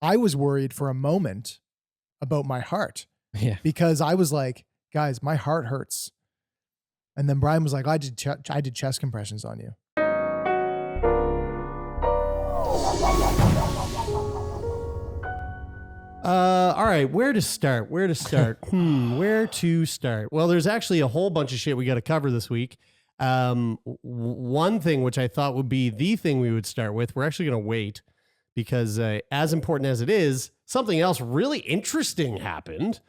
I was worried for a moment about my heart. Yeah. Because I was like, guys, my heart hurts. And then Brian was like, I did chest compressions on you. All right, where to start? Where to start? Well, there's actually a whole bunch of shit we got to cover this week. One thing which I thought would be the thing we would start with, we're actually going to wait because as important as it is, something else really interesting happened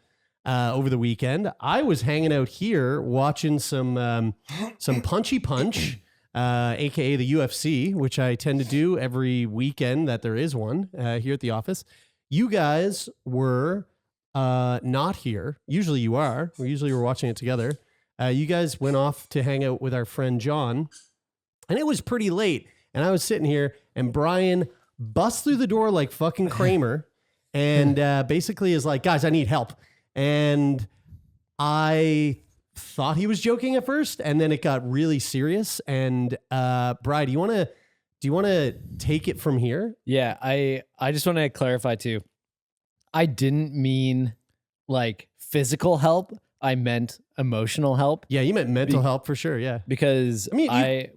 over the weekend. I was hanging out here watching some Punchy Punch, aka the UFC, which I tend to do every weekend that there is one here at the office. You guys were not here. Usually you are. Usually we're watching it together. You guys went off to hang out with our friend John, and it was pretty late. And I was sitting here, and Brian busts through the door like fucking Kramer, and basically is like, "Guys, I need help." And I thought he was joking at first, and then it got really serious. And Brian, do you want to take it from here? Yeah, I just want to clarify too. I didn't mean like physical help. I meant emotional help. Yeah, you meant mental help for sure. Yeah, because I mean,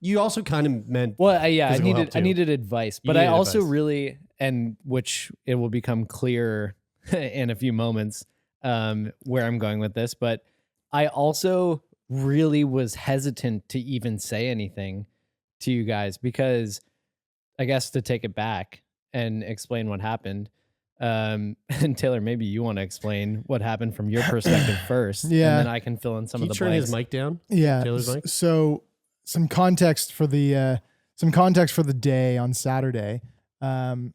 you also kind of meant I needed advice, but I also advice. really, and which it will become clear in a few moments where I'm going with this, but I also really was hesitant to even say anything to you guys because I guess to take it back and explain what happened. And Taylor, maybe you want to explain what happened from your perspective first. Yeah. And then I can fill in some of the turn blanks. his mic down? Yeah. Taylor's mic? So some context for the day on Saturday. I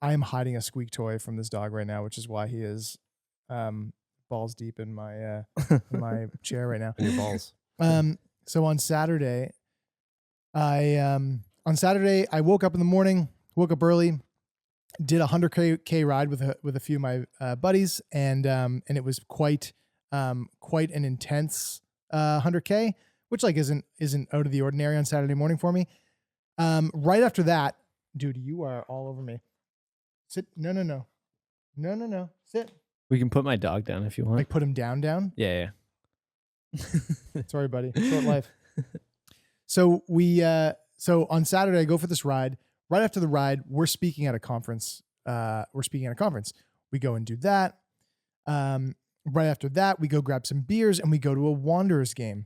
am hiding a squeak toy from this dog right now, which is why he is balls deep in my my chair right now. In your balls. So on Saturday, I woke up in the morning, woke up early, did a 100K ride with a few of my buddies, and it was quite an intense 100K, which like isn't out of the ordinary on Saturday morning for me. Right after that, dude, you are all over me. Sit. No. Sit. We can put my dog down if you want. Like put him down. Yeah. Sorry, buddy. Short life. So so on Saturday I go for this ride. Right after the ride, we're speaking at a conference. We go and do that. Right after that, we go grab some beers and we go to a Wanderers game.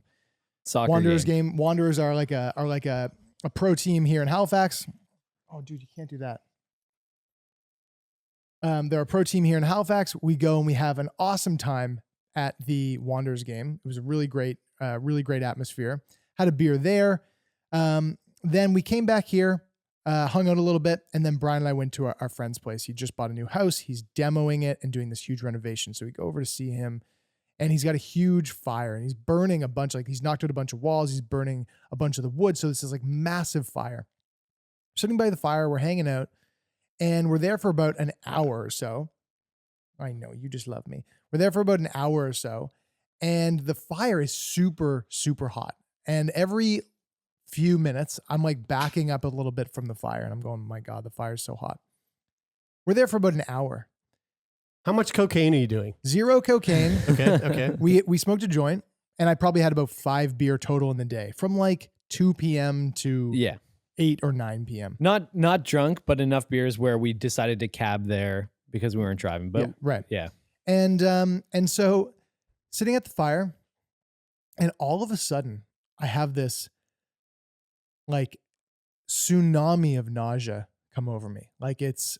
Soccer game. Wanderers are like a pro team here in Halifax. Oh, dude, you can't do that. They're a pro team here in Halifax. We go and we have an awesome time at the Wanderers game. It was a really great atmosphere. Had a beer there. Then we came back here, hung out a little bit, and then Brian and I went to our friend's place. He just bought a new house. He's demoing it and doing this huge renovation. So we go over to see him, and he's got a huge fire, and he's burning a bunch, like he's knocked out a bunch of walls. He's burning a bunch of the wood. So this is like massive fire. Sitting by the fire, we're hanging out, and we're there for about an hour or so. I know, you just love me. We're there for about an hour or so, and the fire is super, super hot. And every few minutes, I'm like backing up a little bit from the fire, and I'm going, my God, the fire's so hot. We're there for about an hour. How much cocaine are you doing? 0 cocaine. Okay. We smoked a joint, and I probably had about 5 beer total in the day, from like 2 p.m. to 8 or 9 p.m. Not drunk, but enough beers where we decided to cab there because we weren't driving. But yeah, right. Yeah. And so sitting at the fire, and all of a sudden I have this like tsunami of nausea come over me. Like it's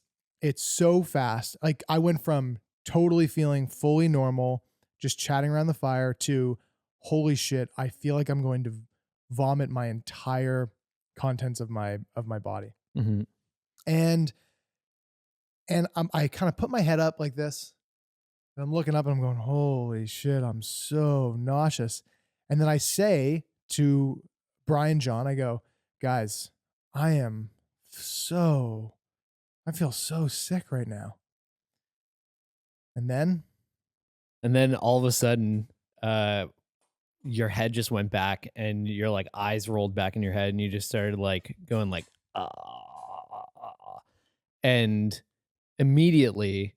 so fast. Like I went from totally feeling fully normal, just chatting around the fire, to holy shit, I feel like I'm going to vomit my entire contents of my body. Mm-hmm. And I kind of put my head up like this, and I'm looking up and I'm going, holy shit, I'm so nauseous. And then I say to Brian, John, I go, guys, I feel so sick right now. And then all of a sudden, your head just went back, and your like eyes rolled back in your head, and you just started like going like, and immediately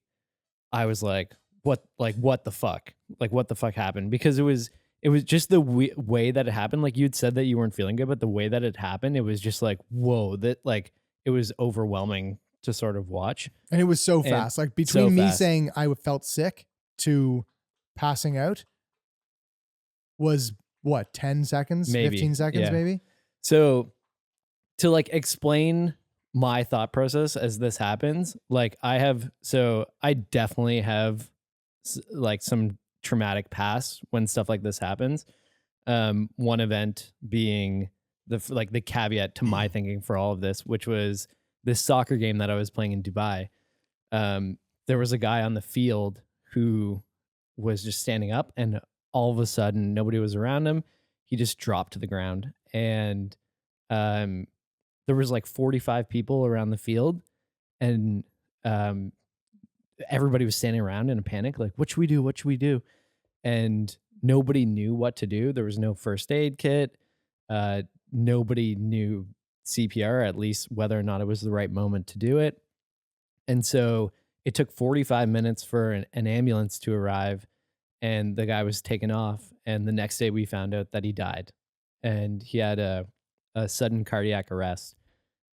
I was like, what the fuck? Like, what the fuck happened? Because it was just the way that it happened. Like, you'd said that you weren't feeling good, but the way that it happened, it was just like, whoa, that like, it was overwhelming to sort of watch. And it was so fast. Like between me saying I felt sick to passing out was what, 10 seconds, maybe 15 seconds, maybe. So to like explain my thought process as this happens, like I definitely have like some traumatic past when stuff like this happens. One event being the caveat to my thinking for all of this, which was this soccer game that I was playing in Dubai. There was a guy on the field who was just standing up, and all of a sudden nobody was around him. He just dropped to the ground, and there was like 45 people around the field, and everybody was standing around in a panic, like, what should we do? What should we do? And nobody knew what to do. There was no first aid kit. Nobody knew CPR, at least whether or not it was the right moment to do it. And so it took 45 minutes for an ambulance to arrive, and the guy was taken off. And the next day we found out that he died, and he had a sudden cardiac arrest.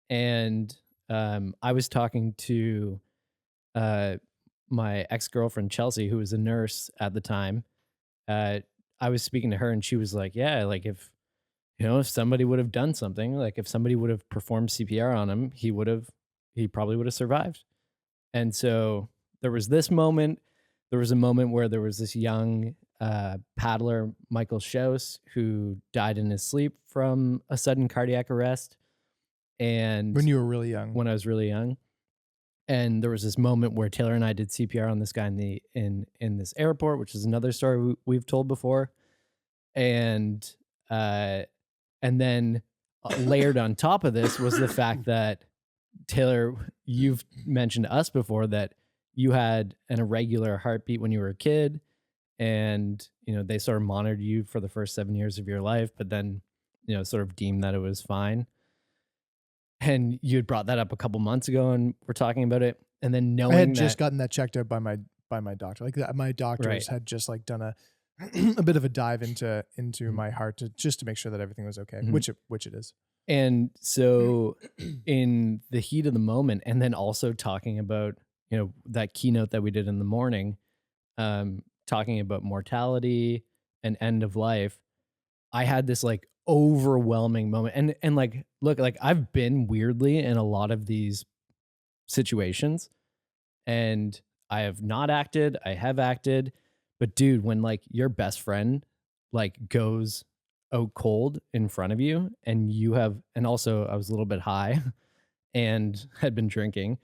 And I was talking to my ex-girlfriend, Chelsea, who was a nurse at the time. I was speaking to her, and she was like, yeah, like if somebody would have done something, like if somebody would have performed CPR on him, he probably would have survived. And so there was this moment. There was a moment where there was this young paddler, Michael Schaus, who died in his sleep from a sudden cardiac arrest. And when you were really young. When I was really young. And there was this moment where Taylor and I did CPR on this guy in this airport, which is another story we've told before. And then layered on top of this was the fact that, Taylor, you've mentioned to us before that you had an irregular heartbeat when you were a kid, and they sort of monitored you for the first 7 years of your life, but then sort of deemed that it was fine. And you had brought that up a couple months ago, and we're talking about it. And then knowing I had just gotten that checked out by my doctor. Like that, my doctors had just like done a bit of a dive into my heart to make sure that everything was okay, which it is. And so in the heat of the moment, and then also talking about that keynote that we did in the morning, talking about mortality and end of life, I had this like overwhelming moment. And like, look, like I've been weirdly in a lot of these situations, and I have not acted, I have acted, but dude, when like your best friend like goes out cold in front of you, and and also I was a little bit high and had been drinking.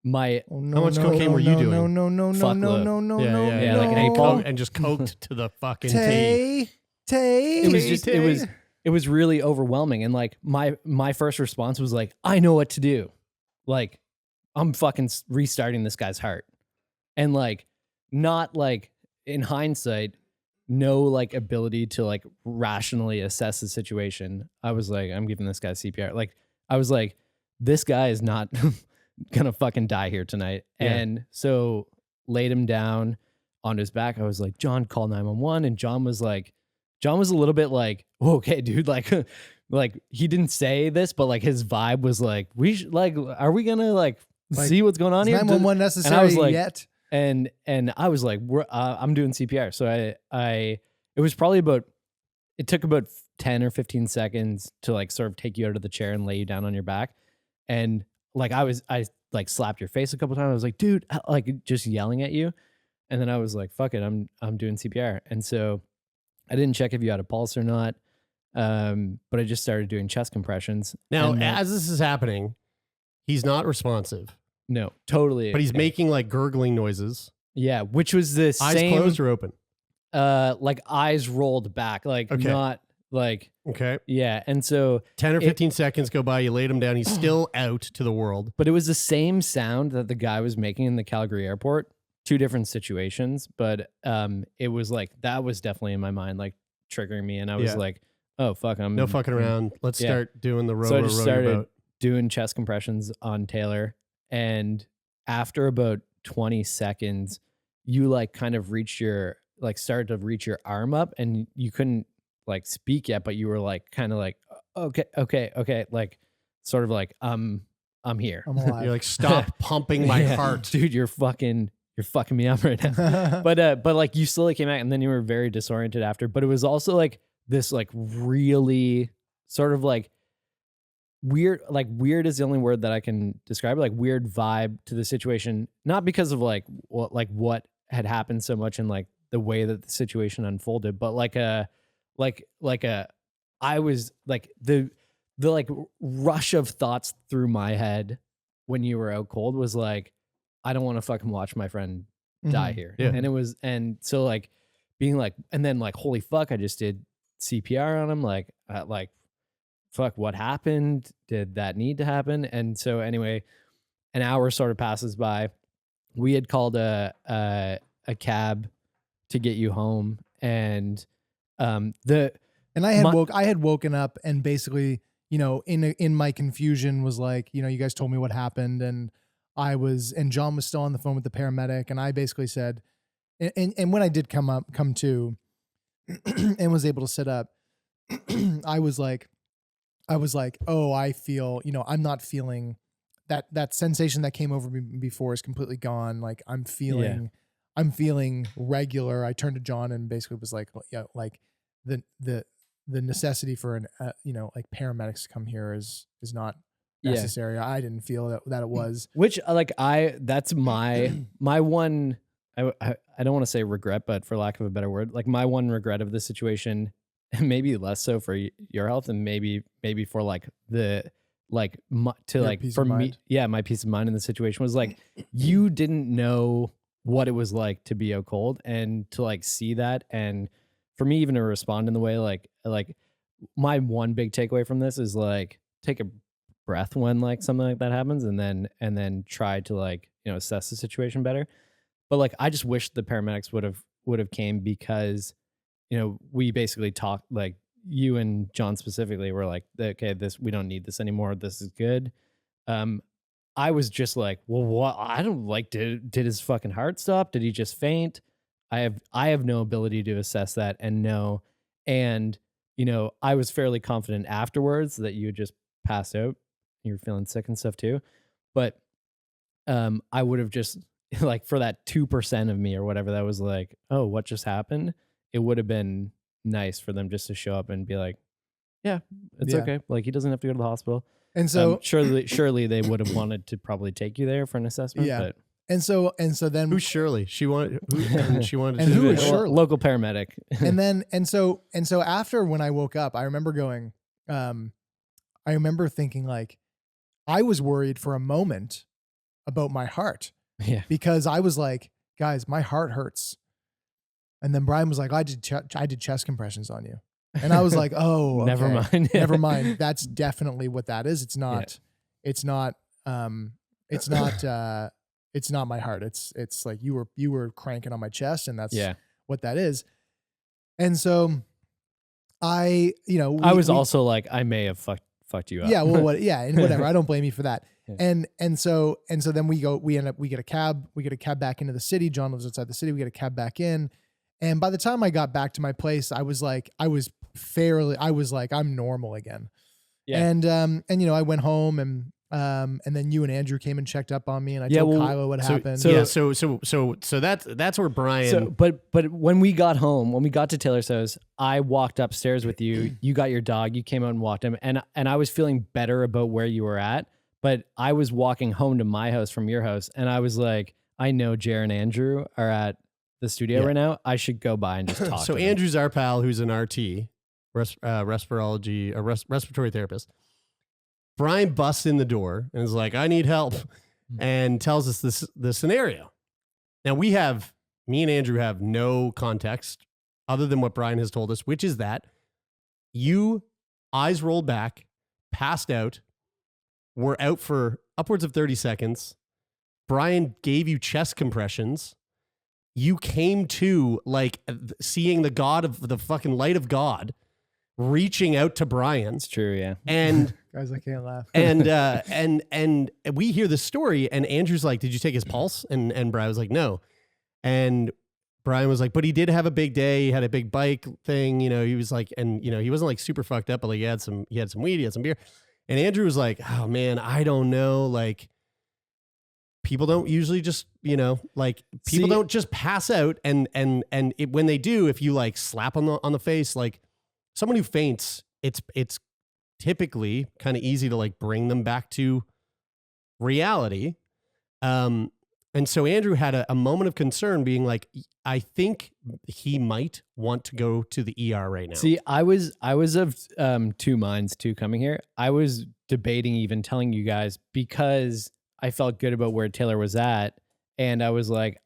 How much cocaine were you doing? No, Yeah, like an 8 and just coked to the fucking tea. It was really overwhelming, and like my first response was like, I know what to do. Like, I'm fucking restarting this guy's heart. And like, not like in hindsight, no like ability to like rationally assess the situation. I was like, I'm giving this guy CPR. Like, I was like, this guy is not gonna fucking die here tonight. Yeah. And so laid him down on his back. I was like, John, call 911. And John was a little bit like, okay, dude, like he didn't say this, but like his vibe was like, we should, like, are we gonna like see what's going on here? 911 necessary? And I was like, yet? And I was like, I'm doing CPR. So it was probably it took about 10 or 15 seconds to like sort of take you out of the chair and lay you down on your back. And like, I like slapped your face a couple times. I was like, dude, like just yelling at you. And then I was like, fuck it, I'm doing CPR. And so I didn't check if you had a pulse or not. But I just started doing chest compressions. Now, as this is happening, he's not responsive. No, totally. But he's making like gurgling noises. Yeah, which was the same. Eyes closed or open? Like eyes rolled back, like not like. Okay. Yeah, and so 10 or 15 seconds go by. You laid him down. He's still out to the world. But it was the same sound that the guy was making in the Calgary airport. Two different situations, but it was like that was definitely in my mind, like triggering me, and I was like, "Oh fuck, I'm no fucking around. Let's start doing the row." So I just started doing chest compressions on Taylor, and after about 20 seconds, you like kind of started to reach your arm up, and you couldn't like speak yet, but you were like kind of like, okay, like sort of like, I'm here. I'm alive. You're like, stop pumping my Yeah, heart. dude. You're fucking me up right now. But like you slowly came out, and then you were very disoriented after. But it was also like this like really sort of like weird is the only word that I can describe it, like weird vibe to the situation, not because of like what had happened so much in like the way that the situation unfolded, but I was like the like rush of thoughts through my head when you were out cold was like, I don't want to fucking watch my friend die here. Yeah. And so like being like, and then like, holy fuck, I just did CPR on him. Like fuck, what happened? Did that need to happen? And so anyway, an hour sort of passes by. We had called a cab to get you home, and I had woken up and basically, you know, in my confusion was like, you know, you guys told me what happened, and John was still on the phone with the paramedic, and I basically said, and when I did come to and was able to sit up, I was like, oh, I feel, you know, I'm not feeling that sensation that came over me before is completely gone. Like I'm feeling regular. I turned to John and basically was like, yeah, like the necessity for an, you know, like paramedics to come here is not necessary. I didn't feel that it was, which like that's my one, I don't want to say regret, but for lack of a better word, like my one regret of this situation, and maybe less so for your health, and maybe for like the like to Your like peace for of me, mind. yeah, my peace of mind in the situation was like you didn't know what it was like to be out cold, and to like see that, and for me even to respond in the way like my one big takeaway from this is like take a breath when like something like that happens, and then try to like, you know, assess the situation better. But like I just wish the paramedics would have came, because you know, we basically talked, like you and John specifically were like, okay, we don't need this anymore. This is good. I was just like, well, what? I don't like, did his fucking heart stop? Did he just faint? I have no ability to assess that and know. And, you know, I was fairly confident afterwards that you had just passed out. You were feeling sick and stuff too. But I would have just like, for that 2% of me or whatever that was like, oh, what just happened? It would have been nice for them just to show up and be like, yeah, it's okay. Like he doesn't have to go to the hospital. and so surely they would have wanted to probably take you there for an assessment. Yeah. But and so then Who's Shirley? She wanted And who is Shirley? local paramedic. and so after when I woke up, I remember going, I remember thinking like, I was worried for a moment about my heart, Yeah. because I was like, guys, my heart hurts. And then Brian was like, I did chest compressions on you. And I was like, oh, okay. Never mind. Never mind. That's definitely what that is. It's not my heart. It's like you were cranking on my chest, and that's what that is. And so I was also like, I may have fucked you up. Yeah, well, and whatever. I don't blame you for that. Yeah. And so then we get a cab back into the city. John lives outside the city. We get a cab back in. And by the time I got back to my place, I was like, I'm normal again. Yeah. And you know, I went home, and then you and Andrew came and checked up on me, and I told Kylo what happened. So that's where Brian. So, but when we got home, when we got to Taylor's house, I walked upstairs with you. You got your dog. You came out and walked him, and I was feeling better about where you were at. But I was walking home to my house from your house, and I was like, I know Jer and Andrew are at the studio right now. I should go by and just talk. So to them. Andrew's our pal, who's an RT, respiratory therapist. Brian busts in the door and is like, I need help, and tells us this scenario. Now me and Andrew have no context other than what Brian has told us, which is that you, eyes rolled back, passed out, were out for upwards of 30 seconds. Brian gave you chest compressions. You came to like seeing the God of the fucking light of God, reaching out to Brian. It's true, yeah. And Guys, I can't laugh. and we hear the story, and Andrew's like, "Did you take his pulse?" And Brian was like, "No." And Brian was like, "But he did have a big day. He had a big bike thing. You know, he was like, and you know, he wasn't like super fucked up, but like he had some weed, he had some beer." And Andrew was like, "Oh man, I don't know. Like, people don't usually just, you know, like people don't just pass out, and when they do, if you like slap on the face, like someone who faints, it's typically kind of easy to like bring them back to reality." And so Andrew had a moment of concern, being like, "I think he might want to go to the ER right now." See, I was of two minds too coming here. I was debating even telling you guys because I felt good about where Taylor was at, and I was like,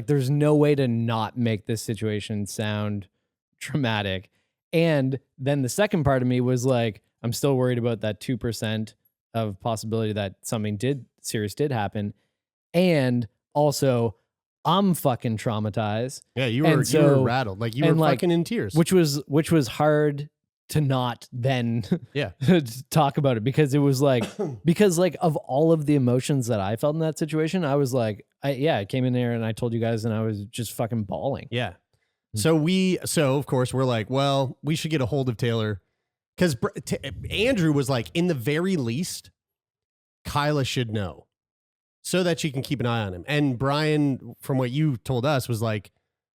there's no way to not make this situation sound traumatic. And then the second part of me was like, I'm still worried about that 2% of possibility that something serious did happen. And also, I'm fucking traumatized. Yeah, you were rattled. Like you were fucking in tears. Which was hard to not then talk about it, because it was like, because like of all of the emotions that I felt in that situation, I was like, I came in there and I told you guys and I was just fucking bawling. Yeah. So of course we're like, well, we should get a hold of Taylor, because Andrew was like, in the very least, Kyla should know so that she can keep an eye on him. And Brian, from what you told us, was like,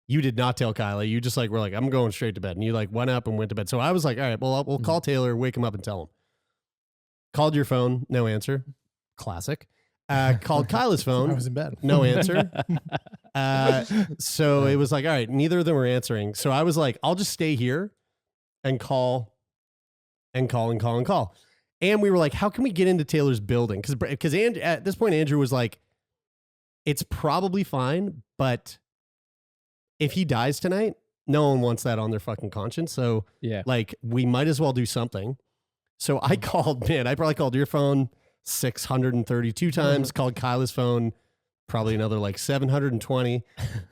you did not tell Kyla. You just like, were like, I'm going straight to bed. And you like went up and went to bed. So I was like, all right, well, we'll call Taylor, wake him up and tell him. Called your phone, no answer. Classic. Called Kyla's phone. I was in bed. No answer. So it was like, all right, neither of them were answering. So I was like, I'll just stay here and call and call and call and call. And we were like, how can we get into Taylor's building? Because at this point, Andrew was like, it's probably fine, but if he dies tonight, no one wants that on their fucking conscience. So like, we might as well do something. So I called, man, I probably called your phone 632 times, called Kyla's phone probably another like 720,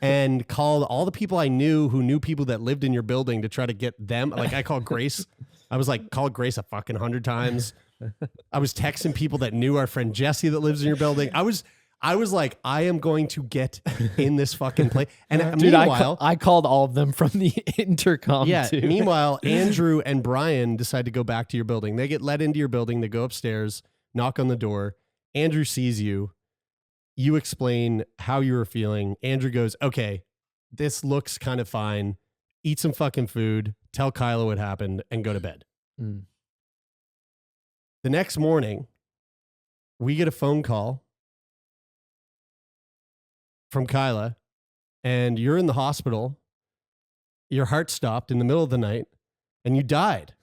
and called all the people I knew who knew people that lived in your building to try to get them. Like I called Grace. I was like, called Grace a fucking 100 times. I was texting people that knew our friend Jesse that lives in your building. I was like, I am going to get in this fucking place. And dude, meanwhile, I called all of them from the intercom. Yeah. Too. Meanwhile, Andrew and Brian decide to go back to your building. They get let into your building. They go upstairs, knock on the door. Andrew sees you. You explain how you were feeling. Andrew goes, okay, this looks kind of fine. Eat some fucking food. Tell Kyla what happened and go to bed. Mm. The next morning, we get a phone call from Kyla, and you're in the hospital. Your heart stopped in the middle of the night, and you died.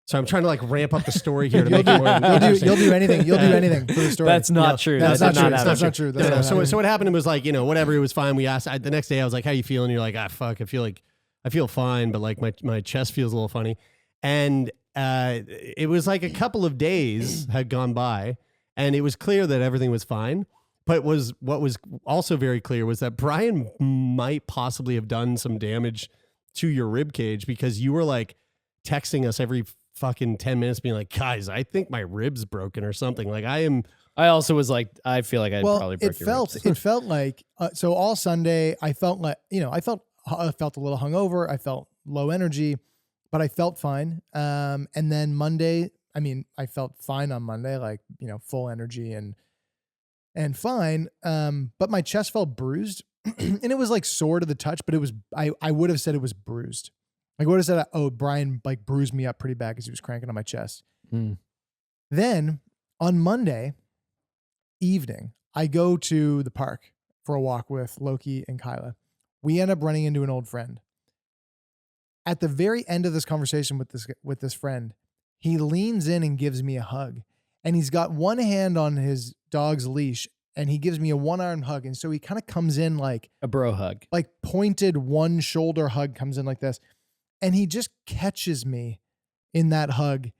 So I'm trying to like ramp up the story here to make it more interesting. You'll do anything. You'll do anything for the story. That's not true. That's not true. That's not true. So what happened was like, whatever, it was fine. We asked the next day, I was like, how you feeling? You're like, fuck, I feel fine, but like my chest feels a little funny. And it was like a couple of days had gone by, and it was clear that everything was fine. But what was also very clear was that Brian might possibly have done some damage to your rib cage, because you were like texting us every fucking 10 minutes being like, guys, I think my rib's broken or something. Like I also was like, I feel like I probably broke your ribs. It felt like, so all Sunday I felt like, I felt a little hungover. I felt low energy, but I felt fine. And then Monday, I felt fine on Monday, like, full energy and fine. But my chest felt bruised and it was like sore to the touch, but it was, I would have said it was bruised. Like, what is that? Oh, Brian like bruised me up pretty bad because he was cranking on my chest. Mm. Then on Monday evening, I go to the park for a walk with Loki and Kyla. We end up running into an old friend. At the very end of this conversation with this friend, he leans in and gives me a hug. And he's got one hand on his dog's leash, and he gives me a one-arm hug. And so he kind of comes in like a bro hug, like pointed one shoulder hug, comes in like this. And he just catches me in that hug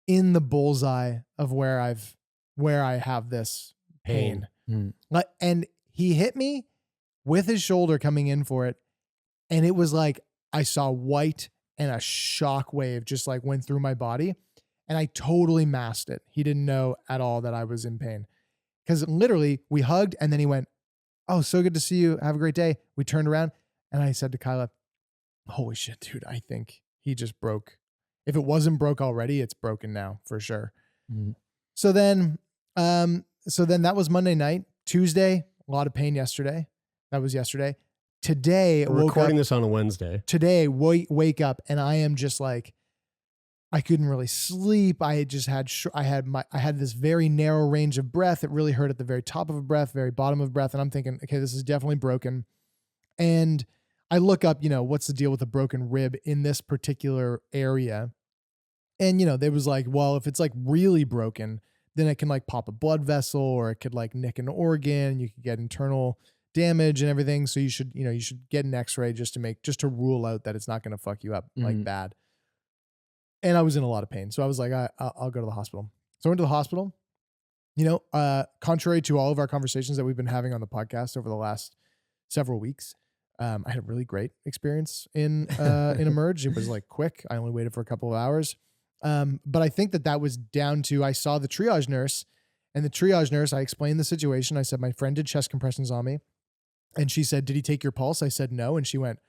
in the bullseye of where I have this pain. Mm. And he hit me with his shoulder coming in for it. And it was like I saw white and a shock wave just like went through my body. And I totally masked it. He didn't know at all that I was in pain. Because literally we hugged and then he went, "Oh, so good to see you. Have a great day." We turned around and I said to Kyla, "Holy shit, dude, I think he just broke. If it wasn't broke already, it's broken now for sure." Mm-hmm. So then that was Monday night. Tuesday, a lot of pain yesterday. That was yesterday. Today, We're recording this on a Wednesday. Today, wake up and I am just like, I couldn't really sleep. I had just had, I had this very narrow range of breath. It really hurt at the very top of a breath, very bottom of breath. And I'm thinking, okay, this is definitely broken. And I look up, what's the deal with a broken rib in this particular area? And, they was like, well, if it's like really broken, then it can like pop a blood vessel or it could like nick an organ. You could get internal damage and everything. So you should get an x-ray just to rule out that it's not going to fuck you up like bad. And I was in a lot of pain. So I was like, I'll go to the hospital. So I went to the hospital. Contrary to all of our conversations that we've been having on the podcast over the last several weeks, I had a really great experience in Emerge. It was like quick. I only waited for a couple of hours. But I think that was down to, I saw the triage nurse, and the triage nurse, I explained the situation. I said, my friend did chest compressions on me. And she said, "Did he take your pulse?" I said, "No." And she went,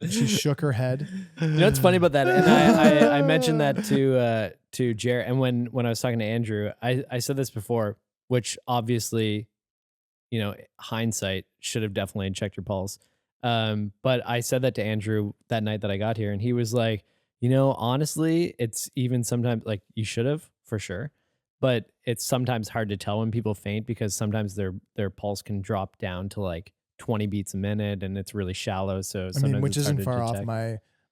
she shook her head. What's funny about that? And I mentioned that to Jared. And when I was talking to Andrew, I said this before, which obviously, hindsight should have definitely checked your pulse. But I said that to Andrew that night that I got here, and he was like, honestly, it's even sometimes like you should have for sure, but it's sometimes hard to tell when people faint because sometimes their pulse can drop down to like 20 beats a minute and it's really shallow. So sometimes which it's isn't hard to far off detect.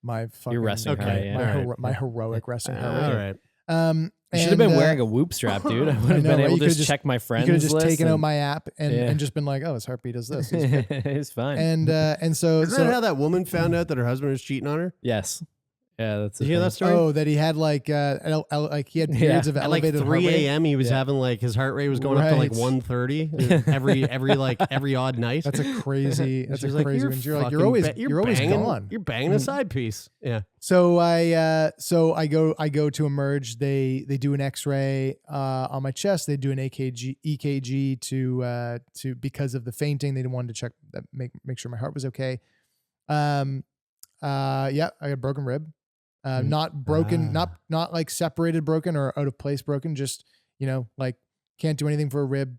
my fucking Your resting heart rate, yeah. my heroic resting heart rate. All right. You should have been wearing a whoop strap, dude. I would have been able to just check my friends. You could have just list taken out my app and just been like, "Oh, his heartbeat is this." It's fine. And so Isn't that how that woman found out that her husband was cheating on her? Yes. Yeah, that's. Did you hear that story? Oh, that he had like he had periods of At like elevated 3 heart rate. a.m. he was having like his heart rate was going up to like 130 every odd night. That's a crazy. That's a She's like, crazy. You're always banging, gone. You're banging a side piece. Yeah. So I go to Emerge. They do an X-ray on my chest. They do an EKG to because of the fainting. They wanted to check that make sure my heart was okay. I got a broken rib. Not broken, not like separated broken or out of place broken. Just like can't do anything for a rib.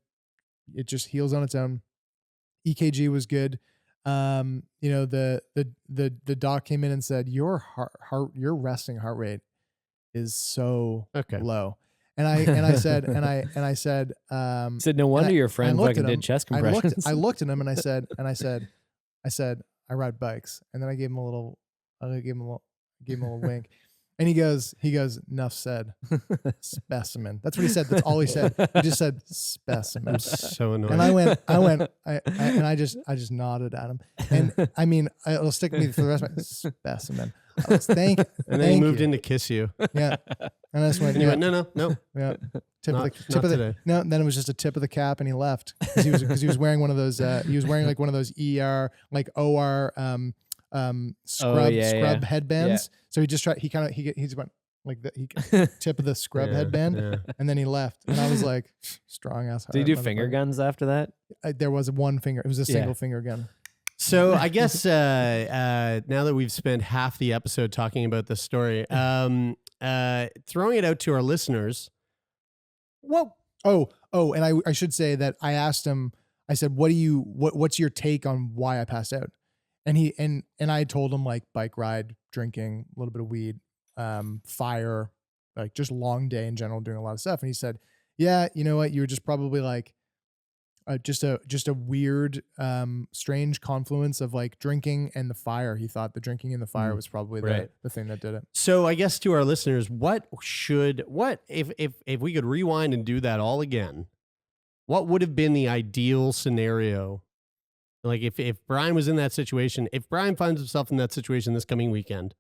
It just heals on its own. EKG was good. The doc came in and said your resting heart rate is so low. And I said said no wonder your friend fucking did chest compressions. I looked at him and I said I ride bikes, and then I gave him a little wink, and he goes, "Enough said, specimen." That's what he said. That's all he said. He just said specimen. I'm so annoyed. And I just nodded at him, and I mean, it'll stick with me for the rest of my specimen. Thank you. And then he moved in to kiss you. Yeah, and I just went. And you went, no. Yeah, tip Not of the today. no. Then it was just a tip of the cap, and he left because he was wearing one of those. He was wearing like one of those like OR scrub headbands. Yeah. So he just tried. He's went like the tip of the scrub headband, and then he left. And I was like, strong ass. Did you do finger guns after that? There was one finger. It was a single finger gun. So I guess now that we've spent half the episode talking about this story, throwing it out to our listeners. Whoa. Oh, and I should say that I asked him, I said, what's your take on why I passed out? And he, and I told him like bike ride, drinking, a little bit of weed, fire, like just long day in general, doing a lot of stuff. And he said, yeah, you know what? You were just probably like, just a weird, strange confluence of like drinking and the fire. He thought the drinking and the fire was probably the thing that did it. So I guess to our listeners, if we could rewind and do that all again, what would have been the ideal scenario? Like if Brian was in that situation, if Brian finds himself in that situation this coming weekend,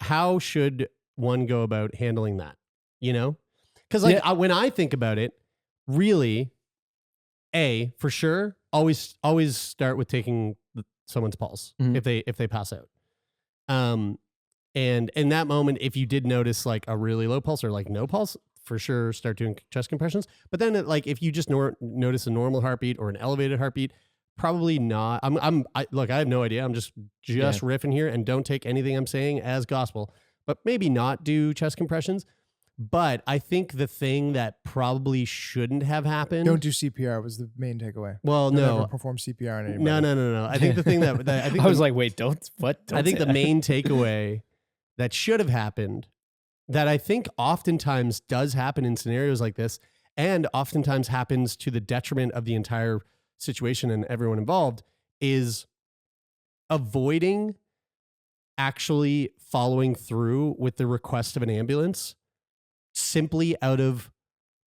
how should one go about handling that? Because when I think about it, really, for sure, always start with taking someone's pulse Mhm. if they pass out. And in that moment, if you did notice like a really low pulse or like no pulse, for sure start doing chest compressions. But then if you just notice a normal heartbeat or an elevated heartbeat, probably not. Look, I have no idea. I'm just riffing here, and don't take anything I'm saying as gospel, but maybe not do chest compressions. But I think the thing that probably shouldn't have happened. Don't do CPR was the main takeaway. Well, Don't no. ever perform CPR on anybody. No. I think the thing that I think I was like, wait, don't what? Don't I think say the that. main takeaway that should have happened, that I think oftentimes does happen in scenarios like this, and oftentimes happens to the detriment of the entire situation and everyone involved, is avoiding actually following through with the request of an ambulance simply out of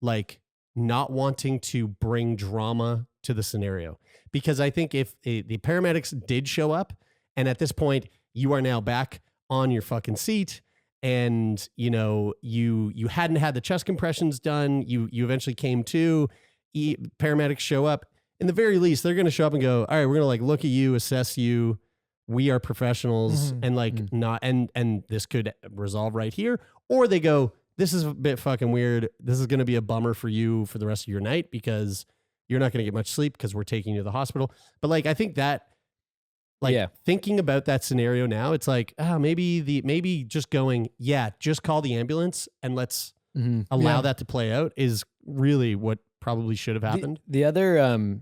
like not wanting to bring drama to the scenario. Because I think if the paramedics did show up, and at this point you are now back on your fucking seat, and you hadn't had the chest compressions done, you eventually came to, paramedics show up, in the very least they're going to show up and go, all right, we're going to like look at you, assess you, we are professionals, and like not, and this could resolve right here. Or they go, this is a bit fucking weird, this is going to be a bummer for you for the rest of your night because you're not going to get much sleep because we're taking you to the hospital. But like, I think that, like, thinking about that scenario now, it's like, maybe just going, just call the ambulance and let's allow that to play out is really what probably should have happened. The other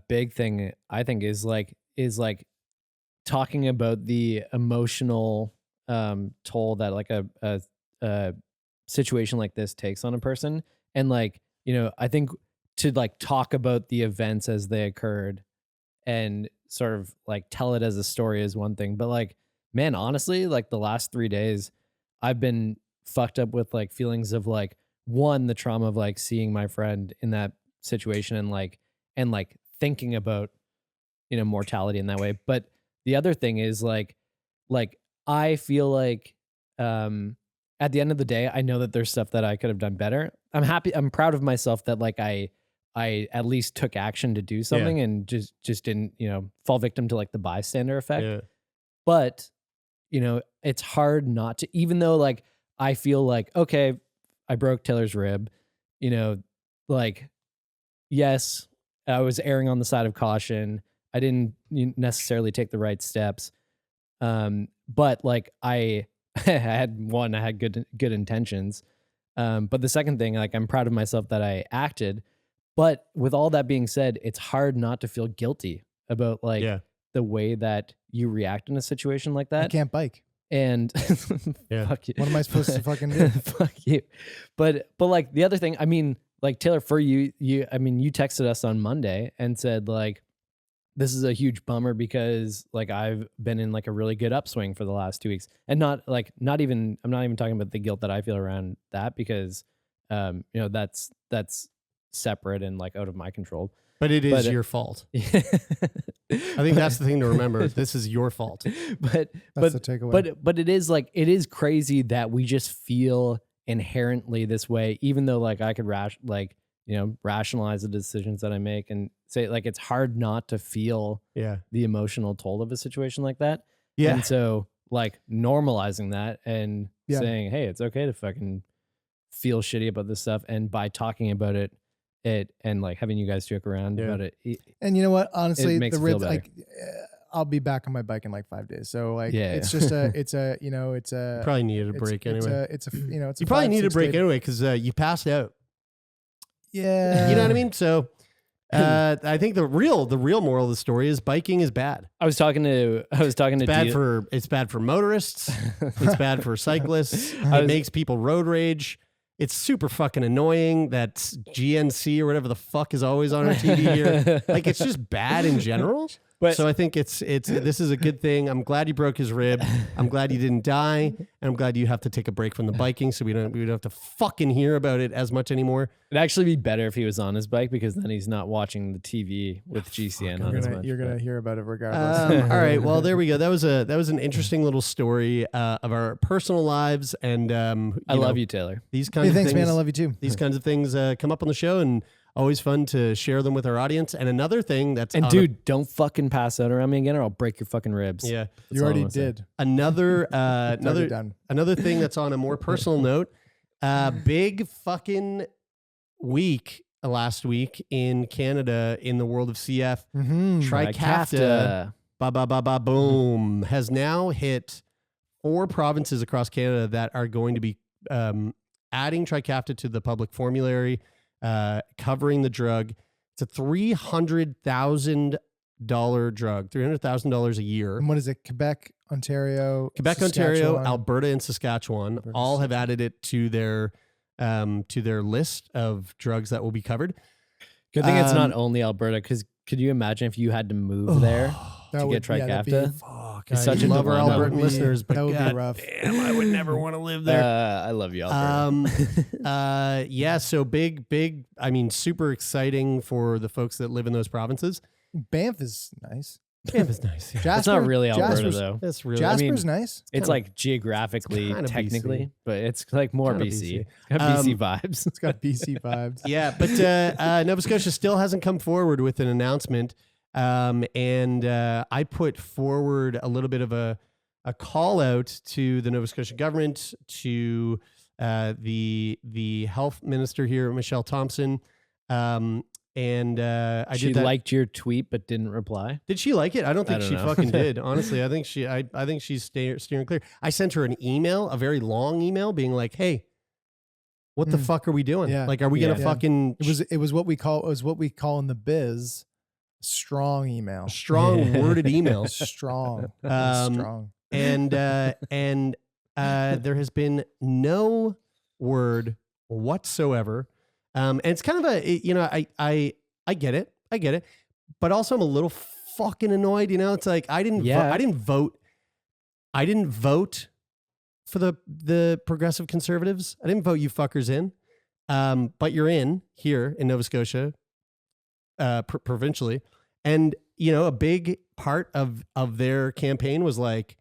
big thing I think is like talking about the emotional toll that like a situation like this takes on a person. And like, I think to like talk about the events as they occurred and sort of like tell it as a story is one thing, but like, man, honestly, like the last 3 days I've been fucked up with like feelings of like, one, the trauma of like seeing my friend in that situation and like thinking about, mortality in that way. But the other thing is like I feel like at the end of the day, I know that there's stuff that I could have done better. I'm proud of myself that like I at least took action to do something and just didn't, fall victim to like the bystander effect. Yeah. But, it's hard not to, even though like I feel like, okay, I broke Taylor's rib, like, yes, I was erring on the side of caution. I didn't necessarily take the right steps. But like I had good intentions. But the second thing, like I'm proud of myself that I acted. But with all that being said, it's hard not to feel guilty about like the way that you react in a situation like that. I can't bike. And fuck you. What am I supposed to fucking do? Fuck you. But like the other thing, I mean, like Taylor, for you texted us on Monday and said like, this is a huge bummer because like I've been in like a really good upswing for the last 2 weeks, and I'm not even talking about the guilt that I feel around that because, that's separate and like out of my control. But it is your fault. I think that's the thing to remember. This is your fault. That's the takeaway. But it is crazy that we just feel inherently this way, even though like I could rationalize the decisions that I make and say like it's hard not to feel the emotional toll of a situation like that. Yeah. And so like normalizing that and saying, hey, it's okay to fucking feel shitty about this stuff, and by talking about it and like having you guys joke around about it. And you know what? Honestly, the ribs, like, I'll be back on my bike in like 5 days. So like, it's just you probably needed a break anyway. You probably needed a break anyway because you passed out. Yeah. You know what I mean? So I think the real moral of the story is biking is bad. It's bad for motorists. It's bad for cyclists. It makes people road rage. It's super fucking annoying that GNC or whatever the fuck is always on our TV here. Like it's just bad in general. But so I think this is a good thing. I'm glad you broke his rib. I'm glad you didn't die, and I'm glad you have to take a break from the biking, so we don't have to fucking hear about it as much anymore. It'd actually be better if he was on his bike because then he's not watching the TV with GCN on his bike. You're gonna hear about it regardless. All right, well there we go. That was an interesting little story of our personal lives, and I love you, Taylor. These kinds of thanks, things, man. I love you too. These kinds of things come up on the show, and Always fun to share them with our audience. And another thing that's And dude, don't fucking pass out around me again, or I'll break your fucking ribs. yeah, You already did. another Already done. another thing that's on a more personal note. Big fucking week last week in Canada in the world of CF. Trikafta, boom, has now hit 4 provinces across Canada that are going to be adding Trikafta to the public formulary, covering the drug. It's a $300,000 drug, $300,000 a year. And what is it? Quebec, Ontario, Ontario, Alberta, and Saskatchewan all have added it to their list of drugs that will be covered. Good thing it's not only Alberta, because could you imagine if you had to move there to get Trikafta? Fuck, It's I such a love our dilemma. Albertan listeners, but that would be God rough. damn, I would never want to live there. I love you, Alberta. Yeah, so big, I mean, super exciting for the folks that live in those provinces. Banff is nice. Banff is nice. Yeah. It's not really Alberta, Jasper's, though. That's really Jasper's nice. It's like geographically, it's kinda technically, BC. but it's like more Kinda BC. BC. It's got BC vibes. It's got BC vibes. Yeah, but Nova Scotia still hasn't come forward with an announcement. And I put forward a little bit of a call out to the Nova Scotia government, to the health minister here, Michelle Thompson. I She did that. liked your tweet but didn't reply. Did she like it? I don't think don't she know. fucking did. Honestly, I think she's steering clear. I sent her an email, a very long email, being like, "Hey, what the fuck are we doing? Yeah. Like, are we gonna Yeah. fucking It was what we call in the biz strong email. strong worded email?" Strong. Um, Strong. and there has been no word whatsoever. And it's kind of I get it, but also I'm a little fucking annoyed. It's like I didn't vote for the progressive conservatives. I didn't vote you fuckers in, but you're in here in Nova Scotia, provincially, and a big part of their campaign was like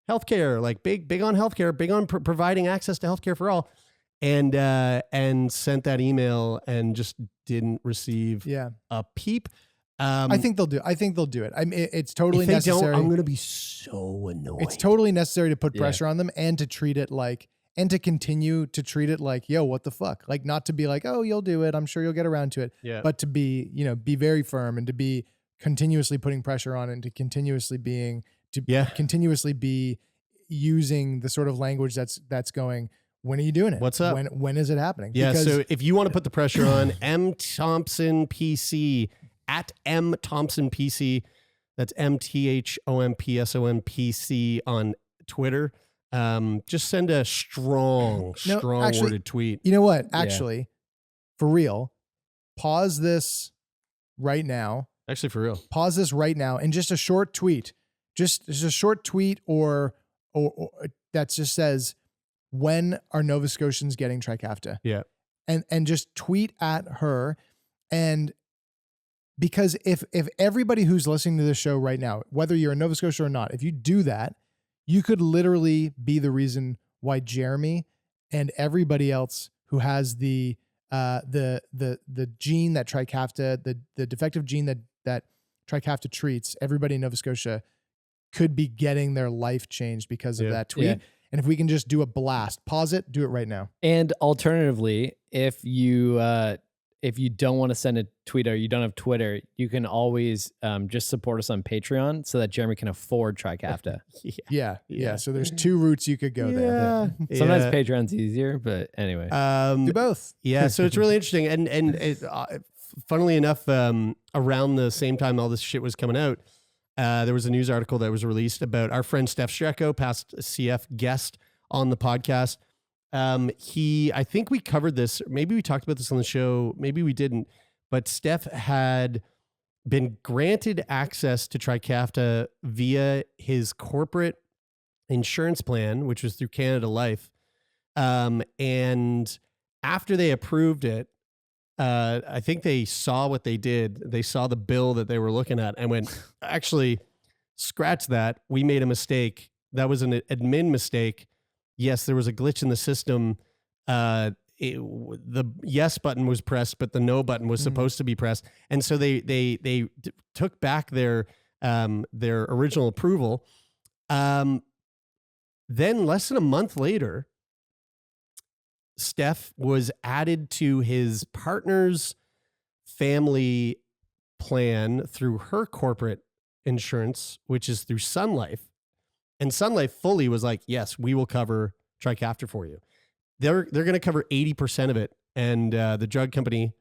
healthcare, like big on healthcare, big on providing access to healthcare for all. And sent that email and just didn't receive a peep. I think they'll do it. I mean, it's totally if they necessary. don't, I'm going to be so annoyed. It's totally necessary to put pressure on them and to treat it like, and to continue to treat it like, yo, what the fuck? Like, not to be like, oh, you'll do it. I'm sure you'll get around to it. Yeah. But to be, be very firm and to be continuously putting pressure on it and to continuously be using the sort of language that's going, when are you doing it? What's up? When is it happening? Yeah. Because So if you want to put the pressure on M Thompson PC at M Thompson PC, that's MTHOMPSOMPC on Twitter. Just send a strong worded tweet. You know what? Actually, for real, pause this right now. Actually, for real. Pause this right now and just a short tweet. Just a short tweet or that just says, when are Nova Scotians getting Trikafta? Yeah. And just tweet at her. And because if everybody who's listening to this show right now, whether you're in Nova Scotia or not, if you do that, you could literally be the reason why Jeremy and everybody else who has the gene that Trikafta, the defective gene that Trikafta treats, everybody in Nova Scotia could be getting their life changed because of that tweet. Yeah. And if we can just do a blast, pause it, do it right now. And alternatively, if you don't want to send a tweet or you don't have Twitter, you can always just support us on Patreon so that Jeremy can afford Trikafta. Yeah. So there's 2 routes you could go there. Sometimes Patreon's easier, but anyway. Do both. Yeah, so it's really interesting. And it, funnily enough, around the same time all this shit was coming out, there was a news article that was released about our friend Steph Strecko, past CF guest on the podcast. I think we covered this. Maybe we talked about this on the show. Maybe we didn't. But Steph had been granted access to Trikafta via his corporate insurance plan, which was through Canada Life. And after they approved it, I think they saw what they did. They saw the bill that they were looking at and went, actually, scratch that. We made a mistake. That was an admin mistake. Yes, there was a glitch in the system. the yes button was pressed, but the no button was supposed to be pressed. And so they took back their original approval. Then less than a month later, Steph was added to his partner's family plan through her corporate insurance, which is through Sun Life. And Sun Life fully was like, yes, we will cover Trikafta for you. They're going to cover 80% of it. And the drug company,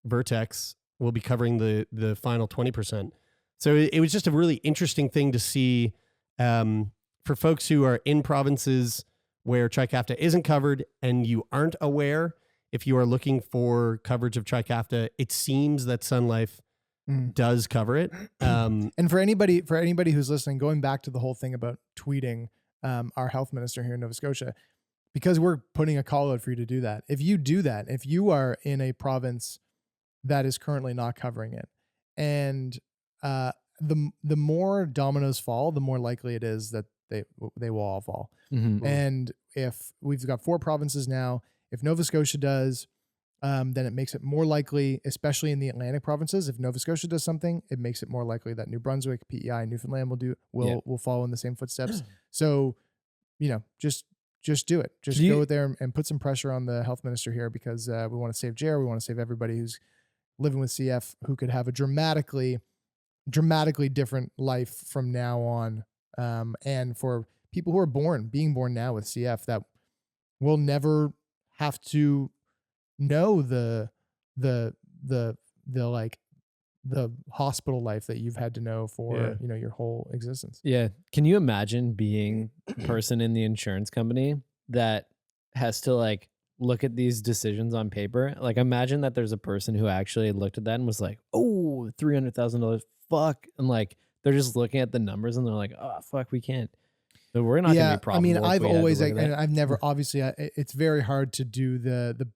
Vertex, will be covering the final 20%. So it was just a really interesting thing to see for folks who are in provinces where Trikafta isn't covered and you aren't aware. If you are looking for coverage of Trikafta, it seems that Sun Life does cover it. And for anybody who's listening, going back to the whole thing about tweeting our health minister here in Nova Scotia, because we're putting a call out for you to do that. If you do that, if you are in a province that is currently not covering it, and the more dominoes fall, the more likely it is that they will all fall. Mm-hmm. And if we've got 4 provinces now, if Nova Scotia does, then it makes it more likely, especially in the Atlantic provinces, if Nova Scotia does something, it makes it more likely that New Brunswick, PEI, and Newfoundland will follow in the same footsteps. So, just do it. Just go out there and put some pressure on the health minister here, because we want to save Jer. We want to save everybody who's living with CF, who could have a dramatically different life from now on. And for people who are being born now with CF, that will never have to know the hospital life that you've had to know for your whole existence. Yeah. Can you imagine being a person in the insurance company that has to like look at these decisions on paper? Like, imagine that there's a person who actually looked at that and was like, oh, $300,000, fuck. And like, they're just looking at the numbers and they're like, oh, fuck, we can't. So we're not going to be profitable. I mean, I've always, and I've never, obviously, it's very hard to do the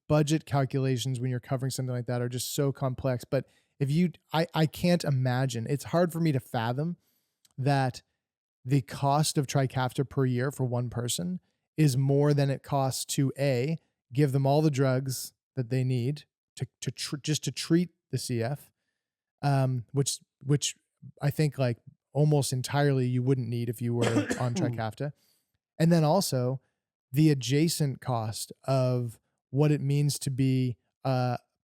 budget calculations when you're covering something like that, are just so complex. But if I can't imagine, it's hard for me to fathom that the cost of Trikafta per year for one person is more than it costs to give them all the drugs that they need to treat the CF, which I think like almost entirely you wouldn't need if you were on Trikafta. And then also the adjacent cost of what it means to be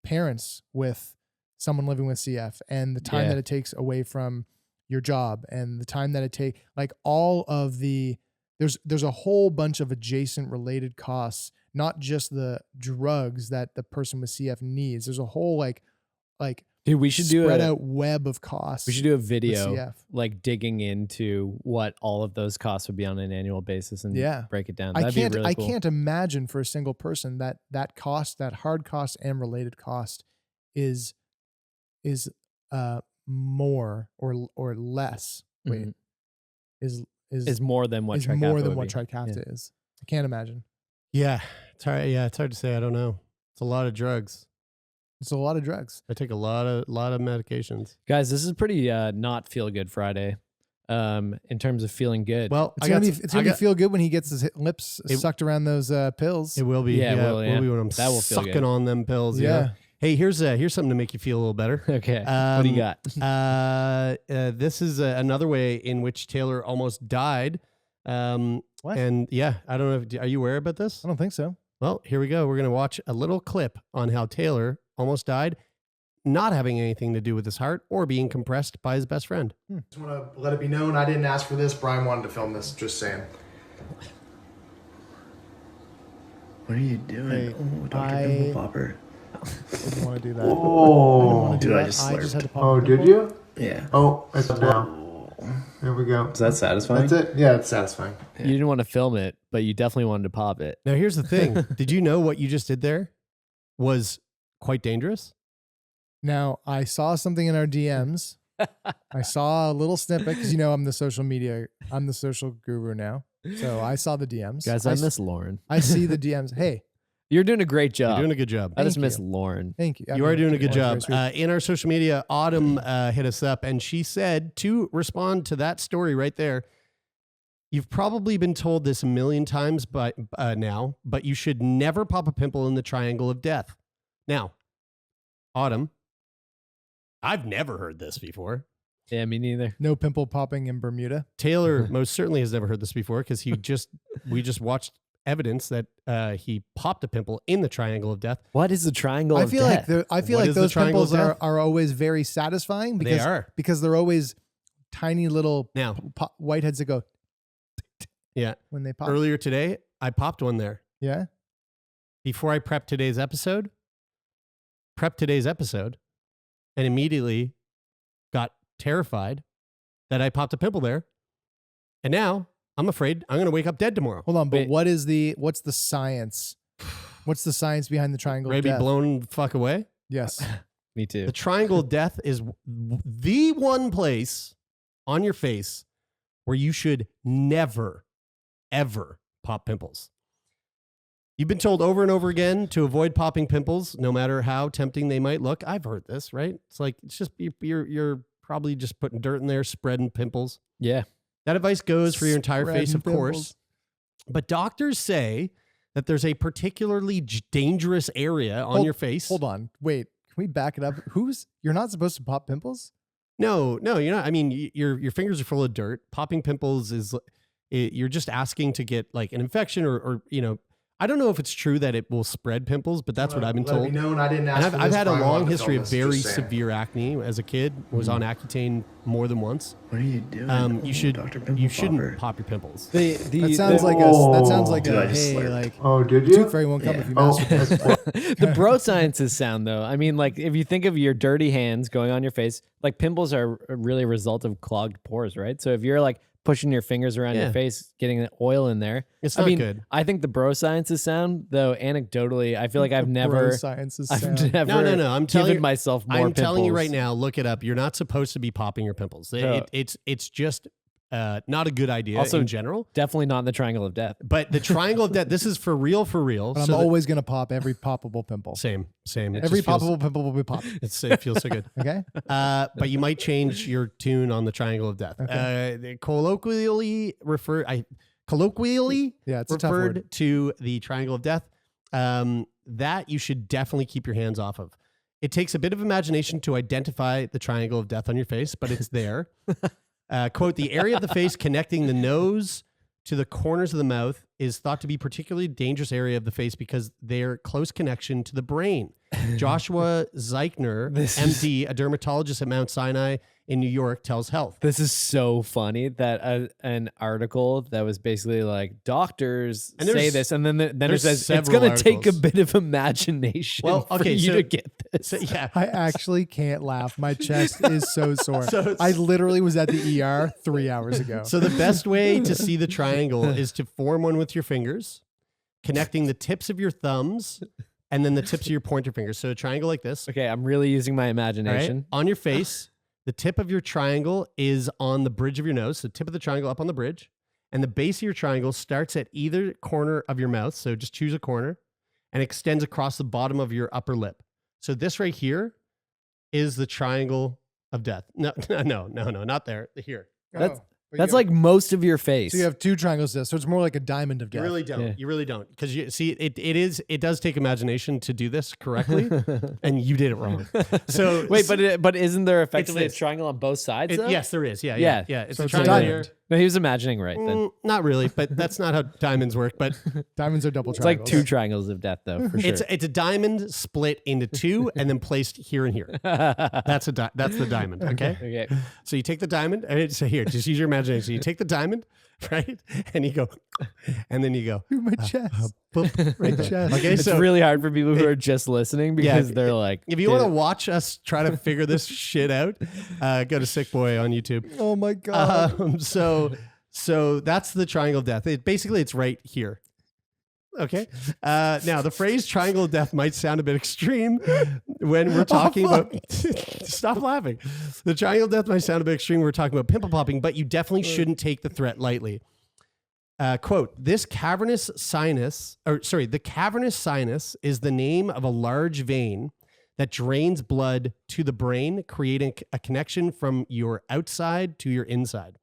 parents with someone living with CF, and the time that it takes away from your job, and the time that it takes, like all of the, there's a whole bunch of adjacent related costs, not just the drugs that the person with CF needs. There's a whole like dude, we should spread out web of costs. We should do a video like digging into what all of those costs would be on an annual basis and break it down. That'd be really cool. I can't imagine for a single person that cost, that hard cost and related cost is more or less. Wait, is more than what Trikafta is. I can't imagine. Yeah, it's hard. Yeah, it's hard to say. I don't know. It's a lot of drugs. It's a lot of drugs. I take a lot of medications. Guys, this is pretty not feel good Friday. In terms of feeling good. Well, it's gonna feel good when he gets his lips sucked around those pills. It will be. Yeah, it will be when I'm sucking on them pills. Yeah. Hey, here's something to make you feel a little better. Okay. What do you got? This is another way in which Taylor almost died. What? And yeah, I don't know. Are you aware about this? I don't think so. Well, here we go. We're going to watch a little clip on how Taylor almost died, not having anything to do with his heart or being compressed by his best friend. Just want to let it be known, I didn't ask for this. Brian wanted to film this. Just saying. What are you doing? Hey, Dr. Pimple Popper. I didn't want to do that. Oh, dude, I just had to pop. Oh, did you? Yeah. Oh, it's up now. There we go. Is that satisfying? That's it? Yeah, it's satisfying. You didn't want to film it, but you definitely wanted to pop it. Now, here's the thing. Did you know what you just did there was quite dangerous? Now, I saw something in our DMs. I saw a little snippet because, I'm the social guru now. So I saw the DMs. Guys, I miss Lauren. I see the DMs. Hey. You're doing a great job. You're doing a good job. I just miss Lauren. Thank you. You are doing a good job. In our social media, Autumn hit us up and she said to respond to that story right there, You've probably been told this a million times now, but you should never pop a pimple in the triangle of death. Now, Autumn, I've never heard this before. Yeah, me neither. No pimple popping in Bermuda. Taylor most certainly has never heard this before because we just watched evidence that he popped a pimple in the triangle of death. What is the triangle of death? I feel What like is the those triangle pimples of death? are always very satisfying because They are. because they're always tiny little Now, whiteheads that go yeah. when they pop. Earlier today, I popped one there. Yeah. Before I prepped today's episode, and immediately got terrified that I popped a pimple there. And now I'm afraid I'm going to wake up dead tomorrow. Hold on, but Wait. what's the science? What's the science behind the triangle Ready of to be death? blown the fuck away? Yes. Me too. The triangle of death is the one place on your face where you should never, ever pop pimples. You've been told over and over again to avoid popping pimples, no matter how tempting they might look. I've heard this, right? It's like, it's just, you're probably just putting dirt in there, spreading pimples. Yeah. That advice goes for your entire face, Spreading of course. pimples. But doctors say that there's a particularly dangerous area on your face. Hold on. Wait. Can we back it up? You're not supposed to pop pimples? No, you're not. I mean, your fingers are full of dirt. Popping pimples is, you're just asking to get like an infection or I don't know if it's true that it will spread pimples, but that's what I've been Let me told. know, and I didn't ask And for I've this, had a but I long wanted to history tell of this, very just saying. severe acne as a kid. Was on Accutane more than once. What are you doing? You should Dr. Pimple you shouldn't Popper. pop your pimples. That sounds like Did a I just hey, slurp? like Oh, did you? tooth fairy won't come Yeah. if you Oh, masturbate. The bro science is sound though. I mean, like if you think of your dirty hands going on your face, like pimples are really a result of clogged pores, right? So if you're like pushing your fingers around Yeah. your face, getting the oil in there, It's I not mean, good. I think the bro science is sound, though. Anecdotally, I feel like I've Bro never, science is I've sound. never, No. I'm telling given you, myself more. I'm telling you right pimples. now. Look it up. You're not supposed to be popping your pimples. No. It's just not a good idea Also- in general. Definitely not in the triangle of death. But the triangle of death. This is for real. But I'm So that- always gonna pop every poppable pimple. same. It Every just feels- poppable pimple will be popped. It feels so good. Okay. But you might change your tune on the triangle of death. They colloquially Yeah, it's a tough word. referred to the triangle of death. That you should definitely keep your hands off of. It takes a bit of imagination to identify the triangle of death on your face, but it's there. Quote, the area of the face connecting the nose to the corners of the mouth is thought to be particularly dangerous area of the face because their close connection to the brain. Joshua Zeichner, MD, a dermatologist at Mount Sinai in New York, tells Hellth. This is so funny that an article that was basically like doctors And say there's- this, and then it there's says it's several going to take a articles. bit of imagination Well, for okay, you so- to get this. So, yeah. I actually can't laugh. My chest is so sore. So it's- I literally was at the ER 3 hours ago. So the best way to see the triangle is to form one with your fingers, connecting the tips of your thumbs and then the tips of your pointer fingers. So a triangle like this. Okay, I'm really using my All right? imagination. On your face, the tip of your triangle is on the bridge of your nose. The tip of the triangle up on the bridge. And the base of your triangle starts at either corner of your mouth. So just choose a corner and extends across the bottom of your upper lip. So this right here is the triangle of death. No, not there. Here. That's- but That's you like most of your face. so you have two triangles there, so it's more like a diamond of You death. really don't. Yeah. You really don't. Because you see, it does take imagination to do this correctly, and you did it wrong. So Wait, but isn't there effectively a this. triangle on both sides? though? yes, there is. Yeah. It's So a it's a triangle diamond. here. No, he was imagining right then. Not really, but that's not how diamonds work. But Diamonds are double It's like triangles. two triangles of death, though, for sure. it's a diamond split into two and then placed here and here. That's the diamond. Okay. Okay. So you take the diamond. So here, just use your imagination. So you take the diamond, right, and you go, and then you go. Ooh, my chest. Boop, right there. chest. Okay. It's So really hard for people who are just listeing because they're like, if you want to watch us try to figure this shit out, go to Sick Boy on YouTube. Oh my god. So that's the triangle of death. It's right here. Okay. Now the phrase triangle of death might sound a bit extreme when we're talking about. Stop laughing. The triangle of death might sound a bit extreme when we're talking about pimple popping, but you definitely shouldn't take the threat lightly. Quote, the cavernous sinus is the name of a large vein that drains blood to the brain, creating a connection from your outside to your inside.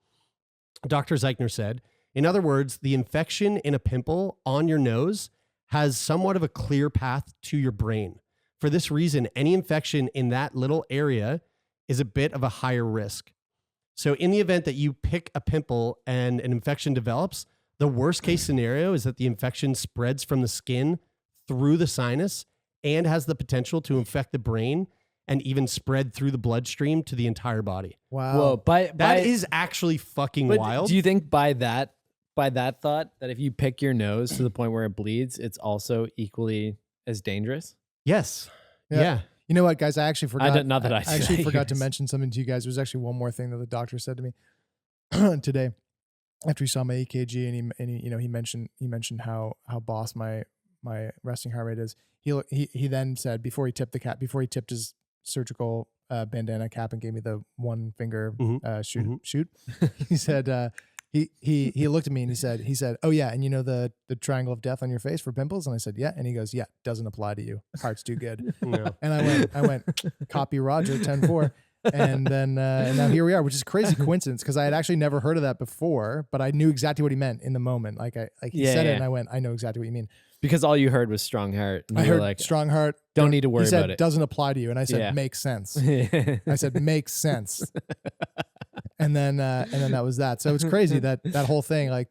Dr. Zeichner said, In other words, the infection in a pimple on your nose has somewhat of a clear path to your brain. For this reason, any infection in that little area is a bit of a higher risk. So in the event that you pick a pimple and an infection develops, the worst case scenario is that the infection spreads from the skin through the sinus and has the potential to infect the brain and even spread through the bloodstream to the entire body. Wow. Whoa, That is actually fucking but wild. do you think by that thought that if you pick your nose to the point where it bleeds, it's also equally as dangerous? Yes. Yeah. Yeah. You know what, guys? I actually forgot. not that I actually say forgot to yours. mention something to you guys. There was actually one more thing that the doctor said to me today after he saw my EKG, and he mentioned how boss my resting heart rate is. He then said before he tipped his surgical bandana cap and gave me the one finger shoot. He said he looked at me and he said, "Oh yeah, and you know the triangle of death on your face for pimples?" And I said, "Yeah." And he goes, "Yeah, doesn't apply to you. Heart's too good." No. And I went, copy Roger 10-4. And then and now here we are, which is a crazy coincidence because I had actually never heard of that before, but I knew exactly what he meant in the moment. He said it and I went, I know exactly what you mean. Because all you heard was strong heart. And I you were heard like, strong heart. don't need to worry he said, about it. Doesn't apply to you. And I said, Yeah. makes sense. I said, makes sense. And then that was that. So it's crazy that whole thing, like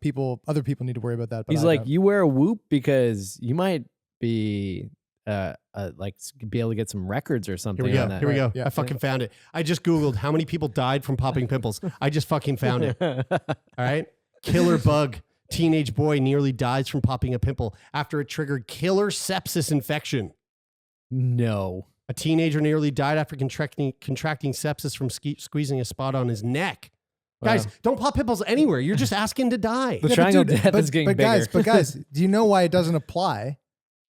other people need to worry about that. But He's I like, don't. you wear a Whoop because you might be be able to get some records or something. Here we go. on that. Here we go. Yeah. I fucking found it. I just Googled how many people died from popping pimples. I just fucking found it. All right. Killer bug. Teenage boy nearly dies from popping a pimple after it triggered killer sepsis infection. No. A teenager nearly died after contracting sepsis from squeezing a spot on his neck. Wow. Guys, don't pop pimples anywhere. You're just asking to die. The triangle dude, death is getting bigger. But guys, do you know why it doesn't apply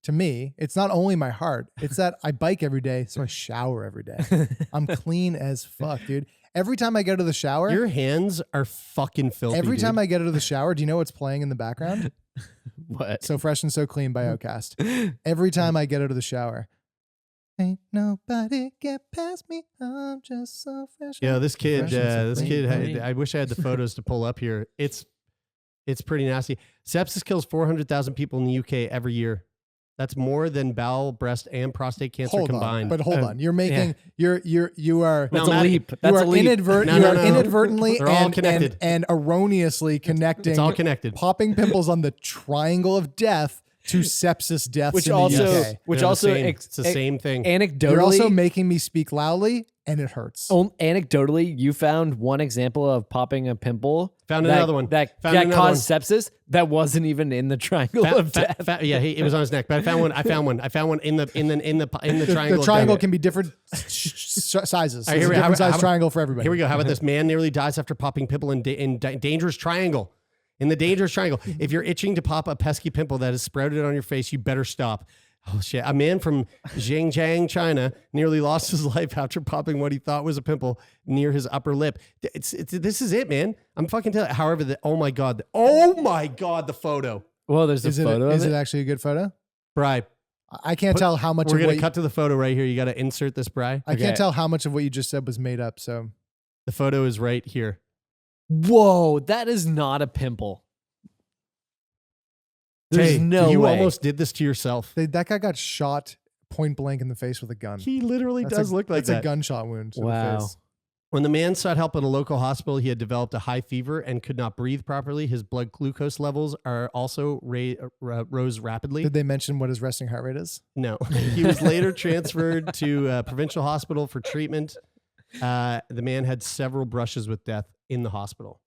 to me? It's not only my heart. It's that I bike every day, so I shower every day. I'm clean as fuck, dude. Every time I go to the shower, Your hands are fucking filthy. every dude. time I get out of the shower, do you know what's playing in the background? What? So Fresh and So Clean by Outkast. Every time I get out of the shower. Ain't nobody get past me. I'm just so fresh. Yeah, this kid, Fresh and so clean. I wish I had the photos to pull up here. It's pretty nasty. Sepsis kills 400,000 people in the UK every year. That's more than bowel, breast, and prostate cancer Hold combined. on, but hold on. You're making you are That's No, a Matt, leap. you That's are a leap. inadvertently They're all and, connected. and erroneously connecting It's all connected. popping pimples on the triangle of death to sepsis deaths Which in also, the UK. which They're the also, same. It's the same thing. Anecdotally, You're also making me speak loudly, and it hurts. anecdotally, you found one example of popping a pimple. Found that- another one. that Found another caused sepsis. That wasn't even in the triangle of death. It was on his neck. But I found one. I found one in the triangle. The of triangle death. can be different sizes. All right, It's here a we- different size how- triangle for everybody. Here we go. How about this? Man nearly dies after popping pimple in dangerous triangle. In the dangerous triangle. If you're itching to pop a pesky pimple that is sprouted on your face, you better stop. Oh shit. A man from Xinjiang, China nearly lost his life after popping what he thought was a pimple near his upper lip. This is it, man. I'm fucking telling you. However, oh my God, the photo. Well, there's a Is photo it of it. actually a good photo? Bri, I can't tell how much we're of going what to cut to the photo right here. You got to insert this, Bri. I Okay. can't tell how much of what you just said was made up. So The photo is right here. Whoa, that is not a pimple. There's Hey, no you way. almost did this to yourself. that guy got shot point blank in the face with a gun. He literally That's does look like that's that. a gunshot wound. to the Wow. face. When the man sought help at a local hospital, he had developed a high fever and could not breathe properly. His blood glucose levels are also rose rapidly. Did they mention what his resting heart rate is? No. He was later transferred to a provincial hospital for treatment. The man had several brushes with death in the hospital.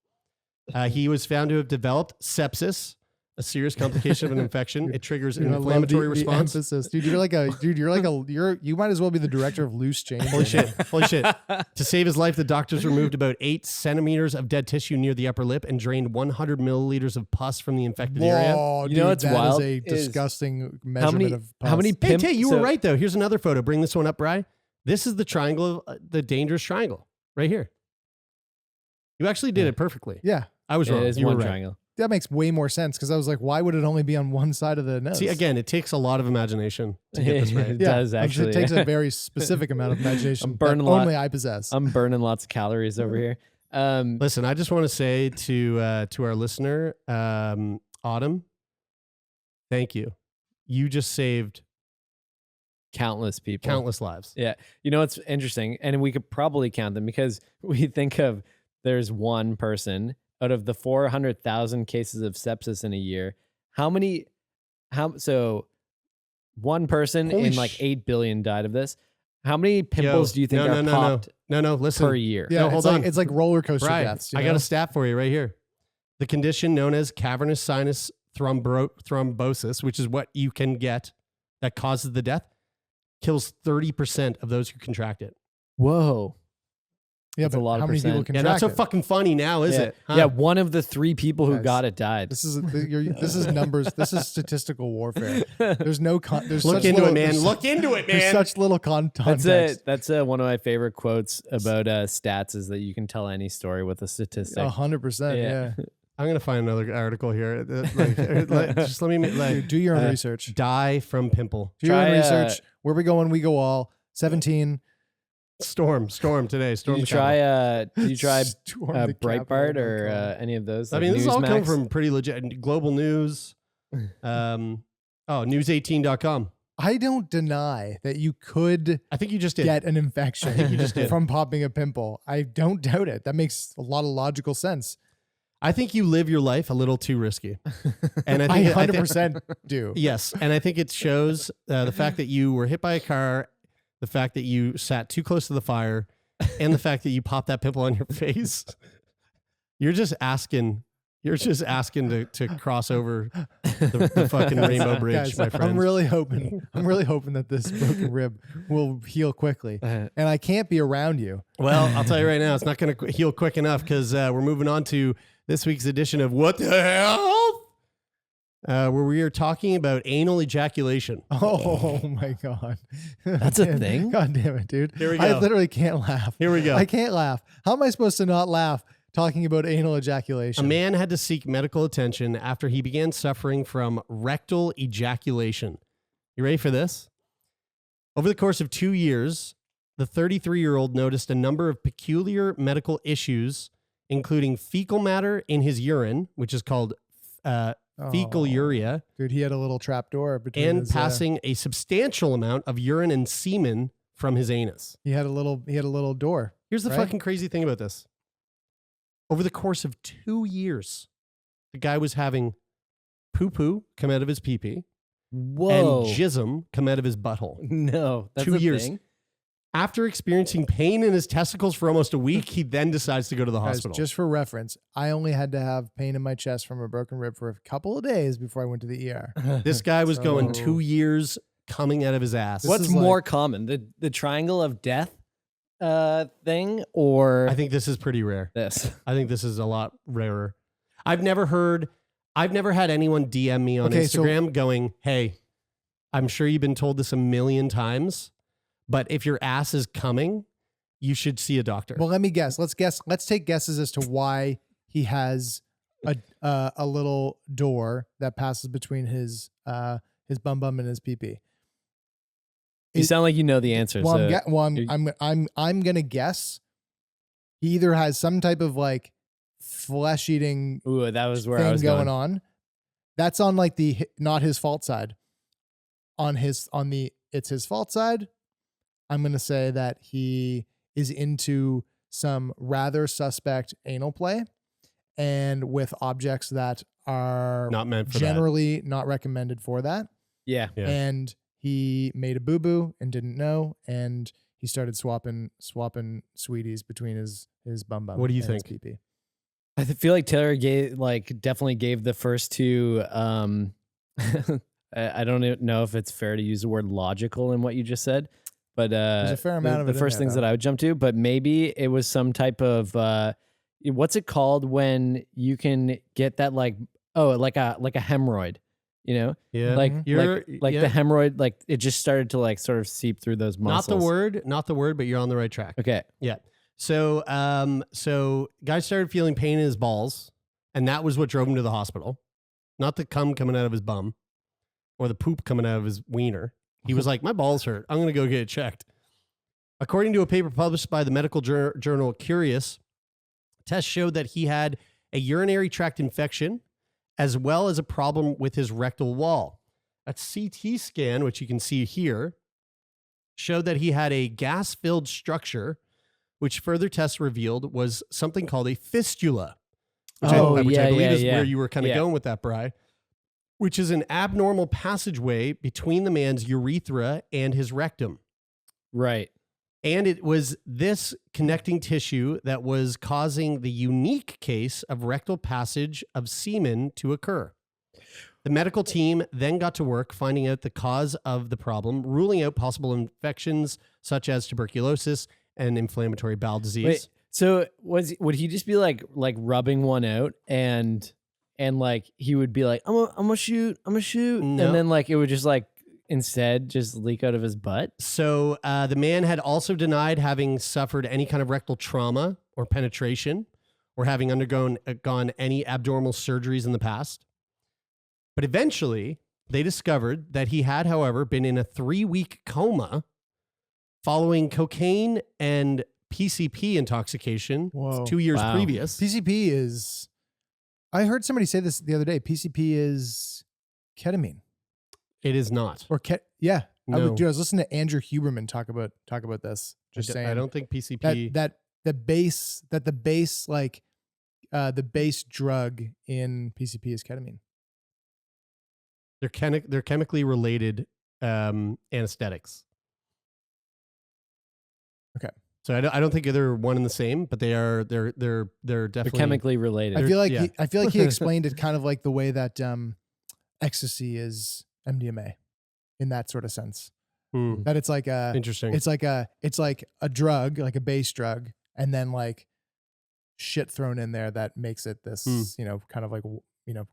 He was found to have developed sepsis, a serious complication of an infection. It triggers an I love inflammatory the response. emphasis. Dude, you might as well be the director of Loose Change. Holy shit. Holy shit. To save his life, the doctors removed about 8 centimeters of dead tissue near the upper lip and drained 100 milliliters of pus from the infected area. Whoa, You know dude, what's that wild is a is disgusting measurement of pus. how many Hey, pimp- Tay, you so- were right, though. Here's another photo. Bring this one up, Bri. This is the triangle, the dangerous triangle, right here. You actually did it perfectly. Yeah, I was It wrong. is You were one right. triangle. that makes way more sense because I was like, why would it only be on one side of the nose? See, again, it takes a lot of imagination to get this right. It yeah, does actually. It takes a very specific amount of imagination I'm burning that a lot. only I possess. I'm burning lots of calories over here. Listen, I just want to say to our listener, Autumn, thank you. You just saved countless people. countless lives. Yeah. You know what's interesting? And we could probably count them because we think of there's one person out of the 400,000 cases of sepsis in a year. So one person Holy in like 8 billion died of this. How many pimples do you think are popped No, listen. per year? Yeah, No, hold on. It's like roller coaster Right. deaths. I got a stat for you right here. The condition known as cavernous sinus thrombosis, which is what you can get that causes the death, kills 30% of those who contract it. Whoa. Yeah, That's a but lot of how many people percent. Yeah, contract not so it? fucking funny now, is Yeah. it? Huh? Yeah, one of the 3 people who Guys, got it died. This is numbers. This is statistical warfare. There's no there's Look such into little, it, man. there's- Look into it, There's man. such little context. That's one of my favorite quotes about stats is that you can tell any story with a statistic. 100%. Yeah. I'm gonna find another article here. Just let me Dude, do your own research. Die from pimple. Do your own Try, research. Where we going? We go all. 17. Storm today. Storm. Did the capital. you try Storm the Breitbart Capitol. or Oh my God. any of those? I like mean, this is all coming Newsmax? from pretty legit global news. News18.com. I don't deny that you could I think you just did. get an infection you just did. from popping a pimple. I don't doubt it. That makes a lot of logical sense. I think you live your life a little too risky. And I I think 100% do. Yes, and I think it shows the fact that you were hit by a car, the fact that you sat too close to the fire, and the fact that you popped that pimple on your face. You're just asking to cross over the fucking Rainbow Bridge, Guys, my friend. I'm really hoping that this broken rib will heal quickly, and I can't be around you. Well, I'll tell you right now, it's not going to heal quick enough because we're moving on to this week's edition of What the Hell? Where we are talking about anal ejaculation. Oh my God. That's a thing? God damn it, dude. Here we I go. literally can't laugh. Here we go. I can't laugh. How am I supposed to not laugh talking about anal A ejaculation? man had to seek medical attention after he began suffering from rectal ejaculation. You ready for this? Over the course of 2 years, the 33-year-old noticed a number of peculiar medical issues, including fecal matter in his urine, which is called fecal Oh, urea, Dude, he had a little trap door between and his, passing a substantial amount of urine and semen from his anus. he had a little door. Here's the Right? fucking crazy thing about this. Over the course of 2 years, the guy was having poo-poo come out of his pee-pee Whoa. and jism come out of his butthole. No, that's 2 a years. thing? After experiencing pain in his testicles for almost a week, he then decides to go to the Guys, hospital. just for reference, I only had to have pain in my chest from a broken rib for a couple of days before I went to the ER. This guy was going So- 2 years coming out of his ass. This What's is more like- common, the triangle of death thing or I think this is pretty rare. this? I think this is a lot rarer. I've never had anyone DM me on Okay, so- Instagram going, "Hey, I'm sure you've been told this a million times, but if your ass is coming, you should see a doctor." Well, let me guess. Let's take guesses as to why he has a little door that passes between his bum bum and his pee pee. You sound like you know the answer. Well, so I'm gonna guess he either has some type of like flesh eating ooh, that was where I thing was going going. on. That's on like the not his fault side. On the it's his fault side, I'm gonna say that he is into some rather suspect anal play, and with objects that are Not meant for generally not recommended for that. Yeah. Yeah. And he made a boo boo and didn't know, and he started swapping sweeties between his bum bum. What do you and his think? pee-pee. I feel like Taylor definitely gave the first two. I don't even know if it's fair to use the word logical in what you just said, but There's a fair amount of the it in first there, things though. that I would jump to. But maybe it was some type of what's it called when you can get that like a hemorrhoid, you know, Yeah. like You're- like yeah. the hemorrhoid, like it just started to like sort of seep through those muscles. Not the word, but you're on the right track. Okay. Yeah. So, guy started feeling pain in his balls, and that was what drove him to the hospital. Not the cum coming out of his bum or the poop coming out of his wiener. He was like, "My balls hurt. I'm going to go get it checked." According to a paper published by the medical journal Curious, Tests showed that he had a urinary tract infection as well as a problem with his rectal wall. A CT scan, which you can see here, showed that he had a gas-filled structure, which further tests revealed was something called a fistula, which I believe is where you were kind of going with that, Bri, which is an abnormal passageway between the man's urethra and his rectum. Right. And it was this connecting tissue that was causing the unique case of rectal passage of semen to occur. The medical team then got to work finding out the cause of the problem, ruling out possible infections such as tuberculosis and inflammatory bowel disease. Wait, so would he just be like rubbing one out and like he would be like, I'm gonna shoot, No. and then like it would just like instead just leak out of his butt? So the man had also denied having suffered any kind of rectal trauma or penetration or having gone any abdominal surgeries in the past. But eventually, they discovered that he had, however, been in a 3-week coma following cocaine and PCP intoxication 2 years Wow. previous. PCP is, I heard somebody say this the other day. PCP is ketamine It is not. or yeah. I No. was listening to Andrew Huberman talk about this. Just saying. I don't think PCP. that the base drug in PCP is ketamine. They're chemically related anesthetics. Okay. So I don't think they're one and the same, but they're definitely They're chemically related. I feel like yeah. I feel like he explained it kind of like the way that ecstasy is MDMA in that sort of sense. That it's like Interesting. it's like a drug, like a base drug, and then like shit thrown in there that makes it this, kind of like,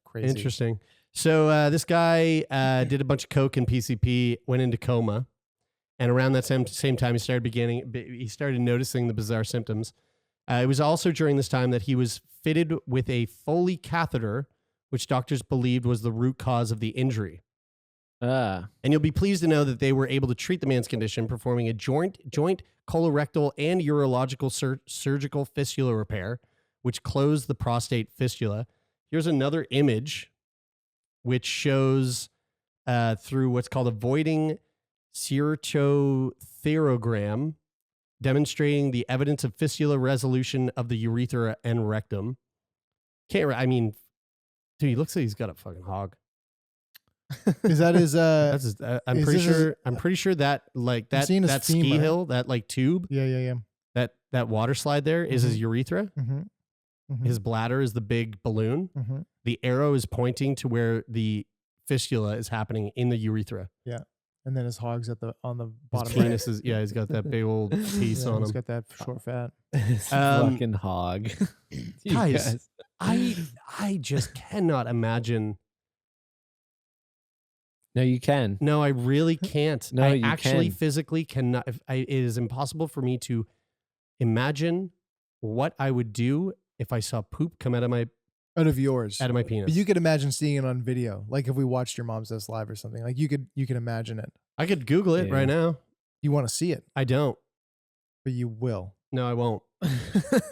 crazy. Interesting. So this guy did a bunch of coke and PCP, went into coma, and around that same time, he started noticing the bizarre symptoms. It was also during this time that he was fitted with a Foley catheter, which doctors believed was the root cause of the injury. And you'll be pleased to know that they were able to treat the man's condition, performing a joint, colorectal, and urological surgical fistula repair, which closed the prostate fistula. Here's another image which shows through what's called a voiding ceratotherogram, demonstrating the evidence of fistula resolution of the urethra and rectum. Dude, he looks like he's got a fucking hog. Is that his? That's his, I'm is pretty this his- sure. I'm pretty sure that like that seeing his that femur. ski hill, that like tube, Yeah. that water slide there is his urethra. Mm-hmm. His bladder is the big balloon. Mm-hmm. The arrow is pointing to where the fistula is happening in the urethra. And then his hog's on the His bottom. penis is he's got that big old piece on He's him. got that short fat. Fucking hog. You Guys, I just cannot imagine. No, you can. No, I really can't. No, I you actually can. physically cannot. It is impossible for me to imagine what I would do if I saw poop come out of my yours. penis. But you could imagine seeing it on video, like if we watched your Mom's House Live or something. Like you could imagine it. I could Google it Yeah. right now. You want to see it, I don't. but you will. No, I won't.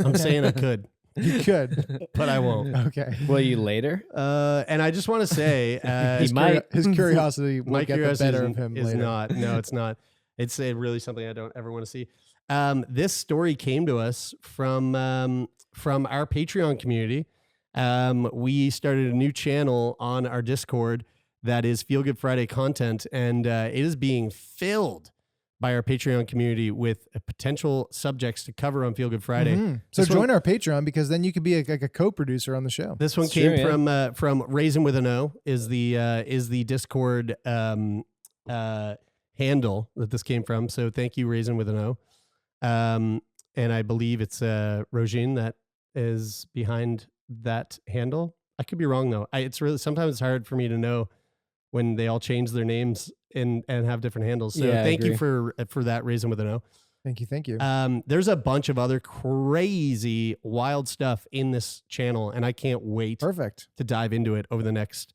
I'm saying I could, You could, but I won't. okay. Will you later? And I just want to say, He might. His curiosity will my get the curiosity better of him is later. not. No, it's not. It's really something I don't ever want to see. This story came to us from our Patreon community. We started a new channel on our Discord that is Feel Good Friday content, and it is being filled by our Patreon community with potential subjects to cover on Feel Good Friday. Mhm. So This join one- our Patreon because then you could be like a co-producer on the show. This one It's came true, yeah. from Raisin with an O is the Discord handle that this came from. So thank you, Raisin with an O. And I believe it's Rogine that is behind that handle. I could be wrong though. It's really sometimes it's hard for me to know when they all change their names and have different handles. So Yeah, I thank you agree. for that, Raisin with an O. Thank you. There's a bunch of other crazy, wild stuff in this channel, and I can't wait Perfect. to dive into it over the next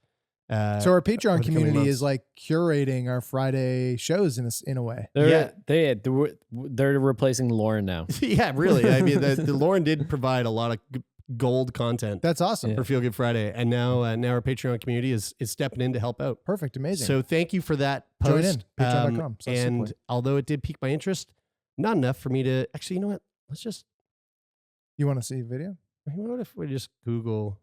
So our Patreon over the coming community months. is like curating our Friday shows in a way. They're replacing Lauren now. Yeah, really. I mean, the Lauren did provide a lot of gold content That's awesome. for Feel Good Friday, and now our Patreon community is stepping in to help out. Perfect. Amazing. So thank you for that Join post. in, patreon.com. And although it did pique my interest, not enough for me to actually. You know what? Let's just. You want to see a video? What if we just Google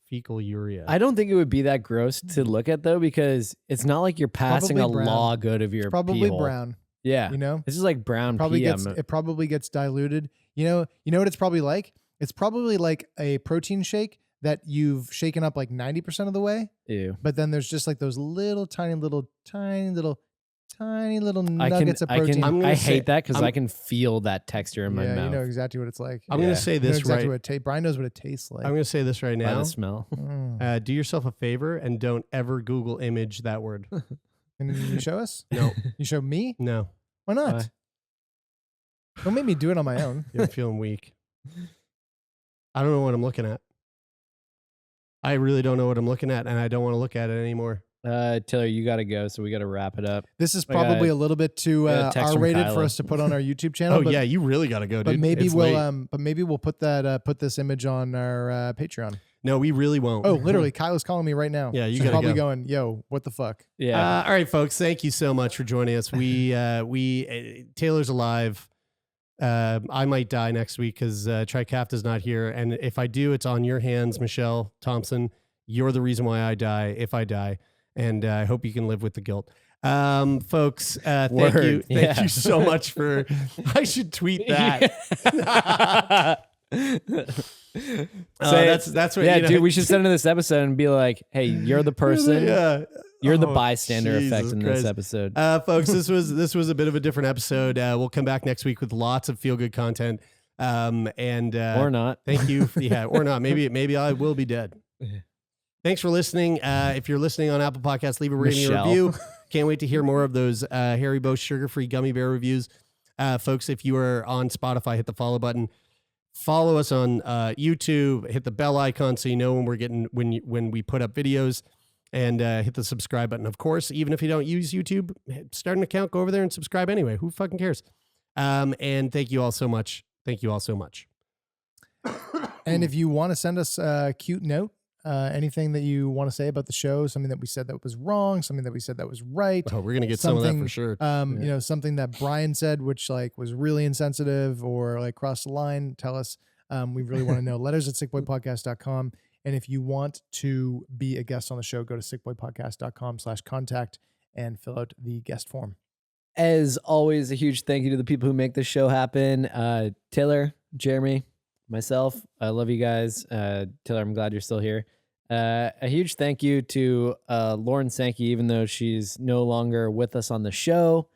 fecal urea? I don't think it would be that gross to look at though, because it's not like you're passing Probably a brown. log out of your Probably pee hole. brown. Yeah, You know, this is like brown probably pee. gets it probably gets diluted. You know what it's probably like? It's probably like a protein shake that you've shaken up like 90% of the way, Ew. but then there's just like those tiny little I nuggets of protein. I'm gonna I say- hate that because I'm- I can feel that texture in my yeah, mouth. you know exactly what it's like. I'm Yeah. going to say You know this exactly right. what it tastes. Brian knows what it tastes like. I'm going to say this right by now. the smell. Mm. Do yourself a favor and don't ever Google image that word. Can you show us? No, You show me? no. Why not? Why? Don't make me do it on my own. I'm feeling weak. I don't know what I'm looking at. I really don't know what I'm looking at, and I don't want to look at it anymore. Taylor, you got to go, so we got to wrap it up. This is I got probably a little bit too got a text from R-rated for Kyla. us to put on our YouTube channel. Oh but, yeah, you really got to go, dude. but maybe It's we'll late. put that put this image on our Patreon. No, we really won't. Oh, literally, Kyla's calling me right now. Yeah, you She's gotta probably go. going, "Yo, what the fuck?" Yeah. All right, folks. Thank you so much for joining us. We Taylor's alive. I might die next week because Trikafta's not here, and if I do, it's on your hands, Michelle Thompson. You're the reason why I die if I die, and I hope you can live with the guilt. Folks, thank Word. you, Yeah. you so much for. I should tweet that. That's what. Yeah, you know, dude, we should send in this episode and be like, "Hey, you're the person. Yeah. You're the Oh, bystander effect Jesus in Christ. this episode." Folks, this was a bit of a different episode. We'll come back next week with lots of feel good content. Or not. Thank you. Or not. Maybe I will be dead. Thanks for listening. If you're listening on Apple Podcasts, leave a rating and Michelle. review. Can't wait to hear more of those Haribo sugar-free gummy bear reviews. Folks, if you are on Spotify, hit the follow button. Follow us on YouTube. Hit the bell icon so you know when we put up videos. And hit the subscribe button. Of course, even if you don't use YouTube, start an account, go over there and subscribe anyway. Who fucking cares? And thank you all so much. Thank you all so much. And if you want to send us a cute note, anything that you want to say about the show, something that we said that was wrong, something that we said that was right. Oh, we're gonna get some of that for something, sure. You know, something that Brian said, which like was really insensitive or like crossed the line. Tell us. We really want to know. Letters at sickboypodcast.com. And if you want to be a guest on the show, go to sickboypodcast.com/contact and fill out the guest form. As always, a huge thank you to the people who make this show happen. Taylor, Jeremy, myself. I love you guys. Taylor, I'm glad you're still here. A huge thank you to Lauren Sankey, even though she's no longer with us on the show.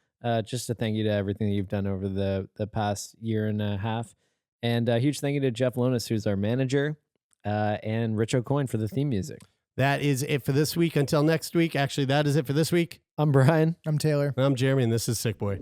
Just a thank you to everything that you've done over the past year and a half. And a huge thank you to Jeff Lonis, who's our manager, and Rich O'Coin for the theme music. That is it for this week. Until next week. Actually, that is it for this week. I'm Brian. I'm Taylor. I'm Jeremy, and this is Sick Boy.